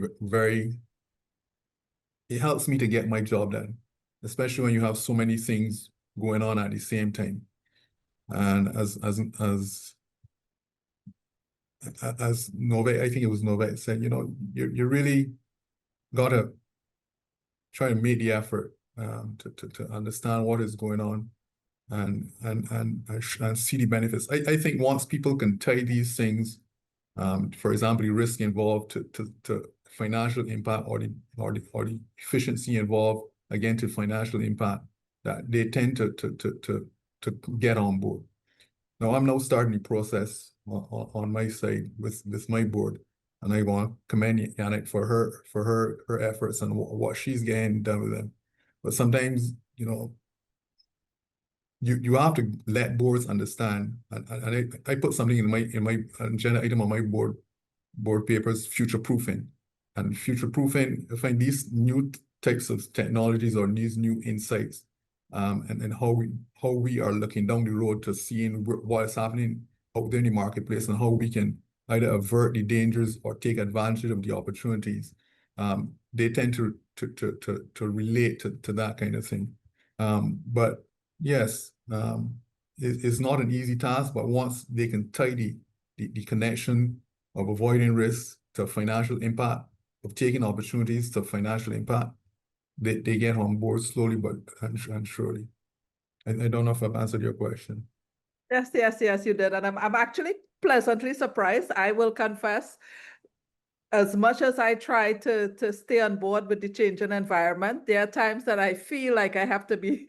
it helps me to get my job done, especially when you have so many things going on at the same time. And as Noveck, I think it was Noveck said, you really gotta try to make the effort to understand what is going on and see the benefits. I think once people can tie these things, for example, the risk involved to financial impact, or the efficiency involved, again, to financial impact, that they tend to get on board. Now, I'm now starting the process on my side with my board, and I want to commend Yana for her efforts and what she's getting done with them. But sometimes, you have to let boards understand, and I put something in my agenda item on my board papers, future proofing. and future-proofing. I find these new types of technologies or these new insights, and how we are looking down the road to seeing what is happening out there in the marketplace and how we can either avert the dangers or take advantage of the opportunities. They tend to relate to that kind of thing. But yes, it's not an easy task, but once they can tie the connection of avoiding risks to financial impact, of taking opportunities to financial impact, they get on board slowly but and surely. I don't know if I've answered your question. Yes, you did. And I'm actually pleasantly surprised. I will confess, as much as I try to stay on board with the changing environment, there are times that I feel like I have to be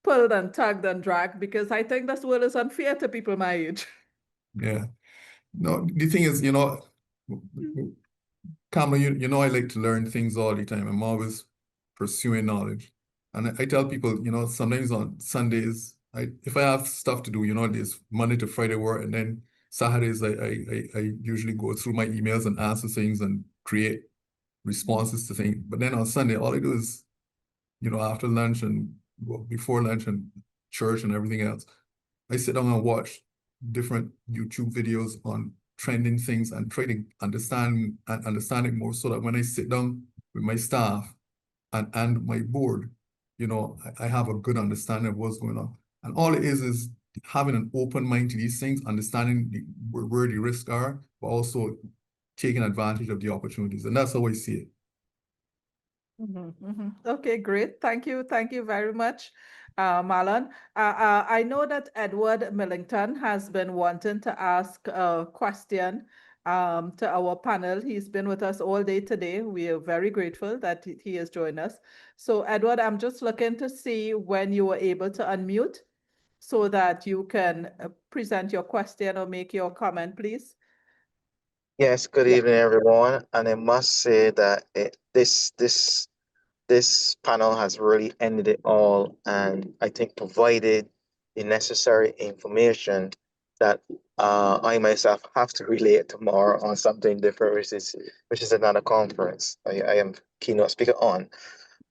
pulled and tugged and dragged because I think this world is unfair to people my age. Yeah. No, the thing is, Kamla, you know I like to learn things all the time. I'm always pursuing knowledge. And I tell people, sometimes on Sundays, if I have stuff to do, there's Monday to Friday work, and then Saturdays I usually go through my emails and answer things and create responses to things. But then on Sunday, all I do is, after lunch and before lunch and church and everything else, I sit down and watch different YouTube videos on trending things and try to understand it more, so that when I sit down with my staff and my board, I have a good understanding of what's going on. And all it is having an open mind to these things, understanding where the risks are, but also taking advantage of the opportunities. And that's how I see it. Okay, great. Thank you very much, Marlon. I know that Edward Millington has been wanting to ask a question to our panel. He's been with us all day today. We are very grateful that he has joined us. So, Edward, I'm just looking to see when you were able to unmute so that you can present your question or make your comment, please. Yes, good evening, everyone. And I must say that this panel has really ended it all, and I think provided the necessary information that I myself have to relay tomorrow on something different, which is another conference I am keynote speaker on.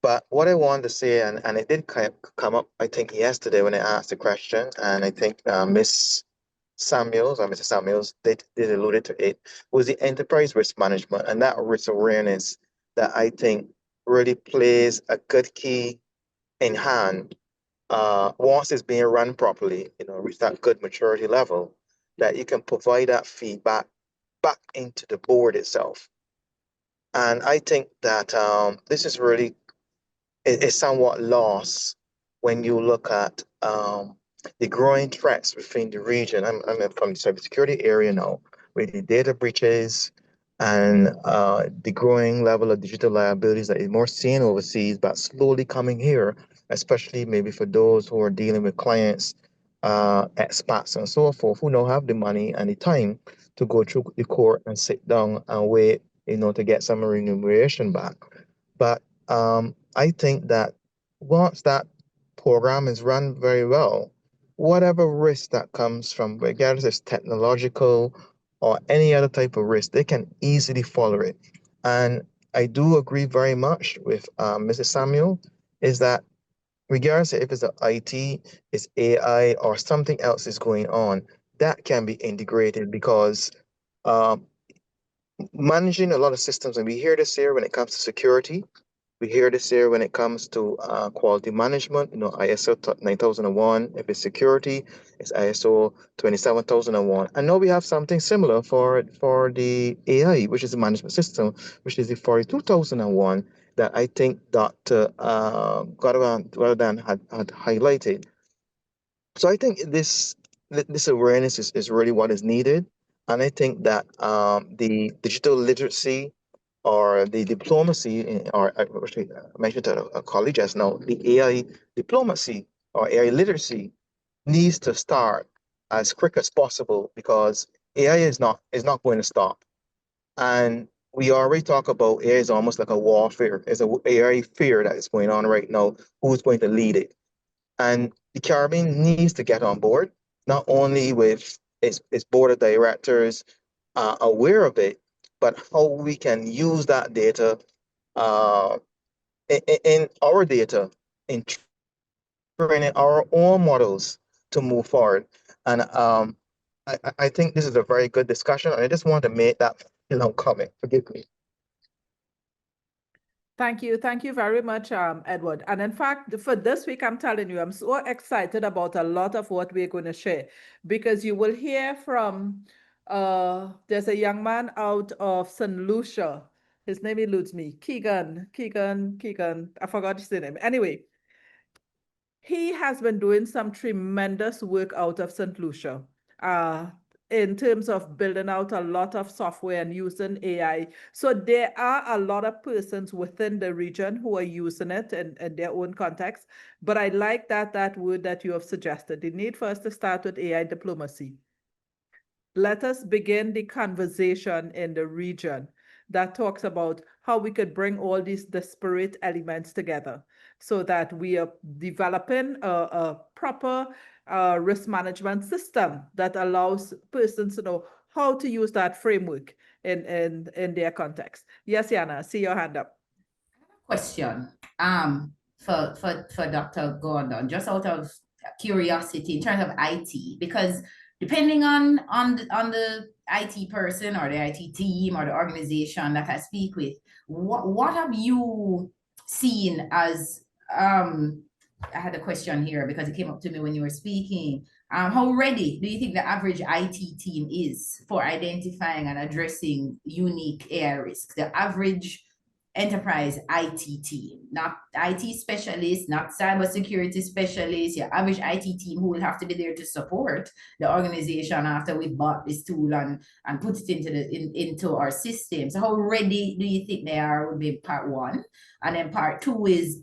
But what I wanted to say, and it did come up, I think, yesterday when I asked the question, and I think Miss Samuels or Mr. Samuels did alluded to it, was the enterprise risk management and that risk awareness that I think really plays a good key in hand once it's being run properly, reach that good maturity level, that you can provide that feedback back into the board itself. And I think that this is really is somewhat lost when you look at the growing threats within the region. I'm from the cybersecurity area now, with the data breaches and the growing level of digital liabilities that is more seen overseas, but slowly coming here, especially maybe for those who are dealing with clients, expats and so forth, who don't have the money and the time to go through the court and sit down and wait, to get some remuneration back. But I think that once that program is run very well, whatever risk that comes from, regardless if it's technological or any other type of risk, they can easily follow it. And I do agree very much with Mrs. Samuel, is that regardless if it's IT, it's AI, or something else is going on, that can be integrated because managing a lot of systems, and we hear this here when it comes to security, we hear this here when it comes to quality management, ISO 9001. If it's security, it's ISO 27001. And now we have something similar for the AI, which is the management system, which is the 42001 that I think Dr. Gowandan had highlighted. So I think this awareness is really what is needed. And I think that the digital literacy or the diplomacy, or actually I mentioned to a colleague just now, the AI diplomacy or AI literacy needs to start as quick as possible, because AI is not going to stop. And we already talk about AI is almost like a warfare. It's an AI fear that is going on right now. Who's going to lead it? And the Caribbean needs to get on board, not only with its board of directors aware of it, but how we can use that data in our data, in training our own models to move forward. And I think this is a very good discussion. And I just want to make that comment. Forgive me. Thank you. Thank you very much, Edward. And in fact, for this week, I'm telling you, I'm so excited about a lot of what we're going to share, because you will hear from, there's a young man out of St. Lucia. His name eludes me. Keegan. I forgot his name. Anyway, he has been doing some tremendous work out of St. Lucia. In terms of building out a lot of software and using AI. So there are a lot of persons within the region who are using it in their own context. But I like that word that you have suggested, the need for us to start with AI diplomacy. Let us begin the conversation in the region that talks about how we could bring all these disparate elements together so that we are developing a proper risk management system that allows persons to know how to use that framework in their context. Yes, Yana, see your hand up. Question for Dr. Gowandan, just out of curiosity in terms of IT, because depending on the IT person or the IT team or the organization that I speak with, what have you seen as I had a question here because it came up to me when you were speaking. How ready do you think the average IT team is for identifying and addressing unique AI risks? The average enterprise IT team, not IT specialists, not cybersecurity specialists, your average IT team who will have to be there to support the organization after we bought this tool and put it into our system. So how ready do you think they are would be part one. And then part two is,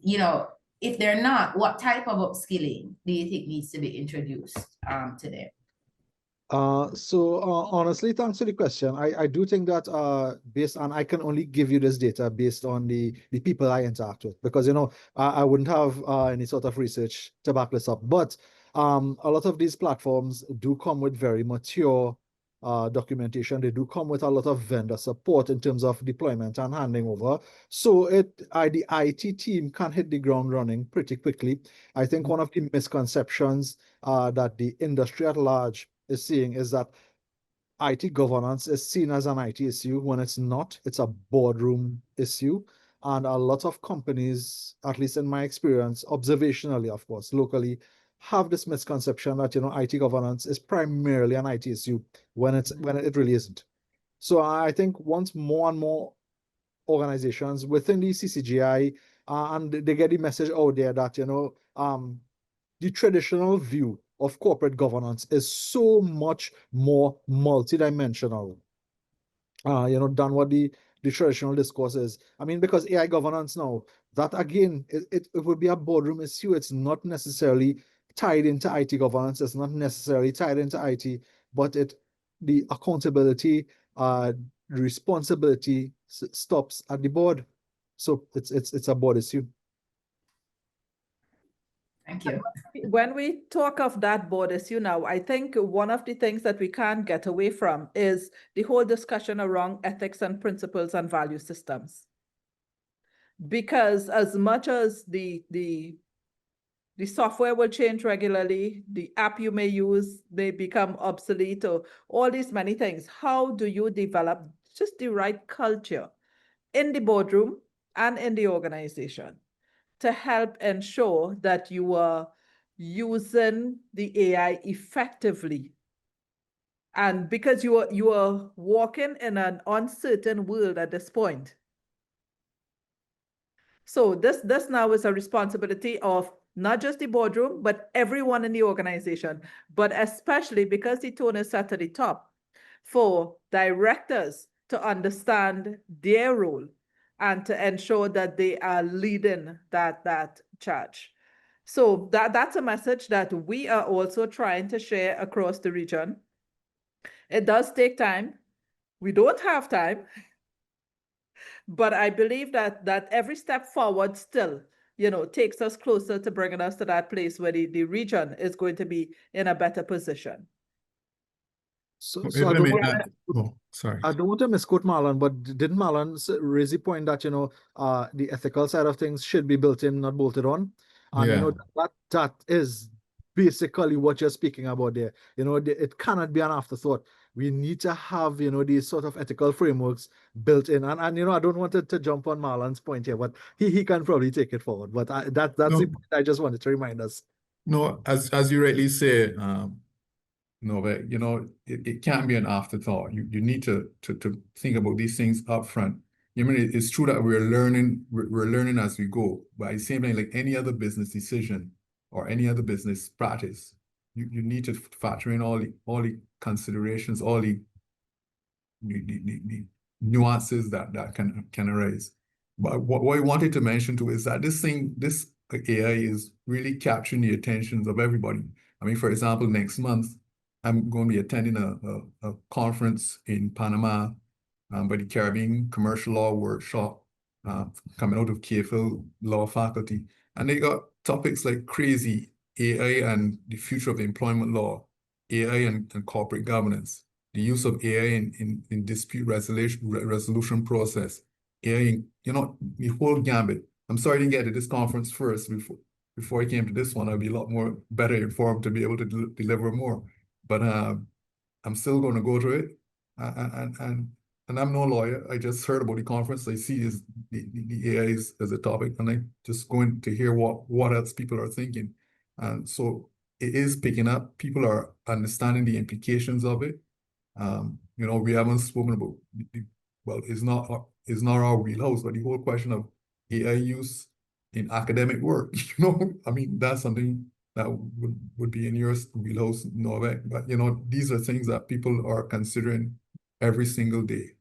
if they're not, what type of upskilling do you think needs to be introduced to them? Honestly, thanks for the question. I do think that based on, I can only give you this data based on the people I interact with, because I wouldn't have any sort of research to back this up. But a lot of these platforms do come with very mature documentation. They do come with a lot of vendor support in terms of deployment and handing over. So the IT team can hit the ground running pretty quickly. I think one of the misconceptions that the industry at large is seeing is that IT governance is seen as an IT issue when it's not. It's a boardroom issue. And a lot of companies, at least in my experience, observationally, of course, locally, have this misconception that IT governance is primarily an IT issue when it really isn't. So I think once more and more organizations within the CCGI and they get the message out there that the traditional view of corporate governance is so much more multidimensional, than what the traditional discourse is. I mean, because AI governance now, that again, it would be a boardroom issue. It's not necessarily tied into IT governance. It's not necessarily tied into IT, but the accountability, responsibility stops at the board. So it's a board issue. Thank you. When we talk of that board issue now, I think one of the things that we can't get away from is the whole discussion around ethics and principles and value systems. Because as much as the software will change regularly, the app you may use may become obsolete, or all these many things, how do you develop just the right culture in the boardroom and in the organization to help ensure that you are using the AI effectively? And because you are walking in an uncertain world at this point. So this now is a responsibility of not just the boardroom, but everyone in the organization, but especially because the tone is set at the top, for directors to understand their role and to ensure that they are leading that charge. So that's a message that we are also trying to share across the region. It does take time. We don't have time, but I believe that every step forward still, takes us closer to bringing us to that place where the region is going to be in a better position. So, If so I I don't may want add, oh, sorry. I don't want to misquote Marlon, but didn't Marlon raise the point that, the ethical side of things should be built in, not bolted on? And, Yeah. that is basically what you're speaking about there. It cannot be an afterthought. We need to have, these sort of ethical frameworks built in. And I don't want to jump on Marlon's point here, but he can probably take it forward. But that's No. the point I just wanted to remind us. No, as you rightly say, Noveck, it can't be an afterthought. You need to think about these things up front. It's true that we're learning as we go, but at the same time, like any other business decision or any other business practice, you need to factor in all the considerations, all the nuances that can arise. But what I wanted to mention too is that this AI is really capturing the attentions of everybody. I mean, for example, next month, I'm going to be attending a conference in Panama by the Caribbean Commercial Law Workshop coming out of KFL Law Faculty. And they got topics like crazy AI and the future of employment law, AI and corporate governance, the use of AI in dispute resolution process, AI, the whole gambit. I'm sorry I didn't get to this conference first before I came to this one. I'd be a lot more better informed to be able to deliver more. But I'm still going to go to it, and I'm no lawyer. I just heard about the conference. I see the AI as a topic, and I'm just going to hear what else people are thinking. And so it is picking up. People are understanding the implications of it. We haven't spoken about, well, it's not our wheelhouse, but the whole question of AI use in academic work, I mean, that's something that would be in your wheelhouse, Noveck. But, these are things that people are considering every single day.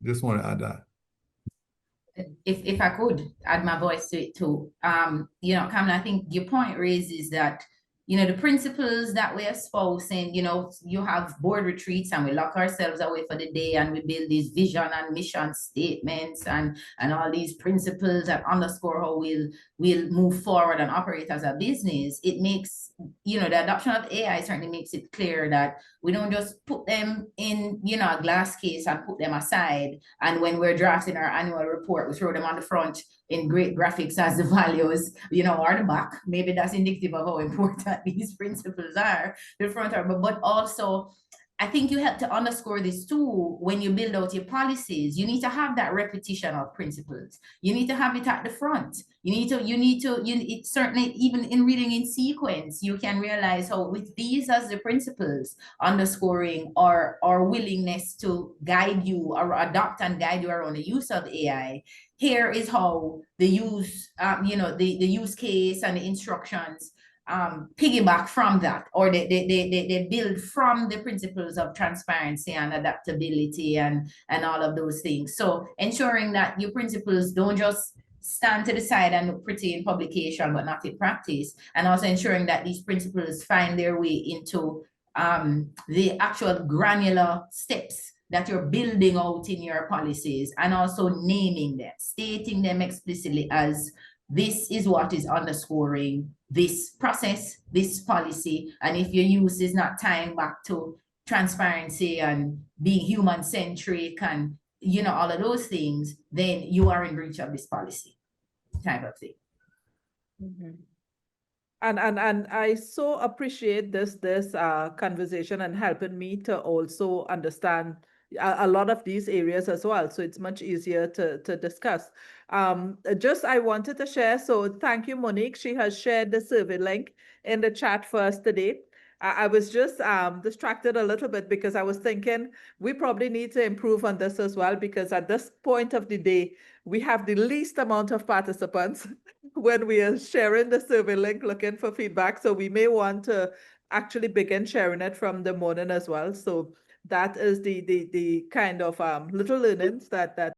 Just want to add that. If I could add my voice to it too, Kamla, I think your point raises that, the principles that we're espousing, you have board retreats and we lock ourselves away for the day and we build these vision and mission statements and all these principles that underscore how we'll move forward and operate as a business. It makes, the adoption of AI certainly makes it clear that we don't just put them in, a glass case and put them aside. And when we're drafting our annual report, we throw them on the front in great graphics as the values, or the back. Maybe that's indicative of how important these principles are, the front or, but also I think you have to underscore this too when you build out your policies. You need to have that repetition of principles. You need to have it at the front. It certainly, even in reading in sequence, you can realize how with these as the principles, underscoring our willingness to guide you or adopt and guide you around the use of AI. Here is how the use, the use case and the instructions piggyback from that, or they build from the principles of transparency and adaptability and all of those things. So ensuring that your principles don't just stand to the side and look pretty in publication but not in practice, and also ensuring that these principles find their way into the actual granular steps that you're building out in your policies, and also naming them, stating them explicitly as this is what is underscoring this process, this policy. And if your use is not tying back to transparency and being human-centric and, all of those things, then you are in breach of this policy type of thing. Mm-hmm. And I so appreciate this conversation and helping me to also understand a lot of these areas as well. So it's much easier to discuss. Just I wanted to share. So thank you, Monique. She has shared the survey link in the chat for us today. I was just distracted a little bit because I was thinking we probably need to improve on this as well, because at this point of the day, we have the least amount of participants when we are sharing the survey link looking for feedback. So we may want to actually begin sharing it from the morning as well. So that is the kind of little learnings that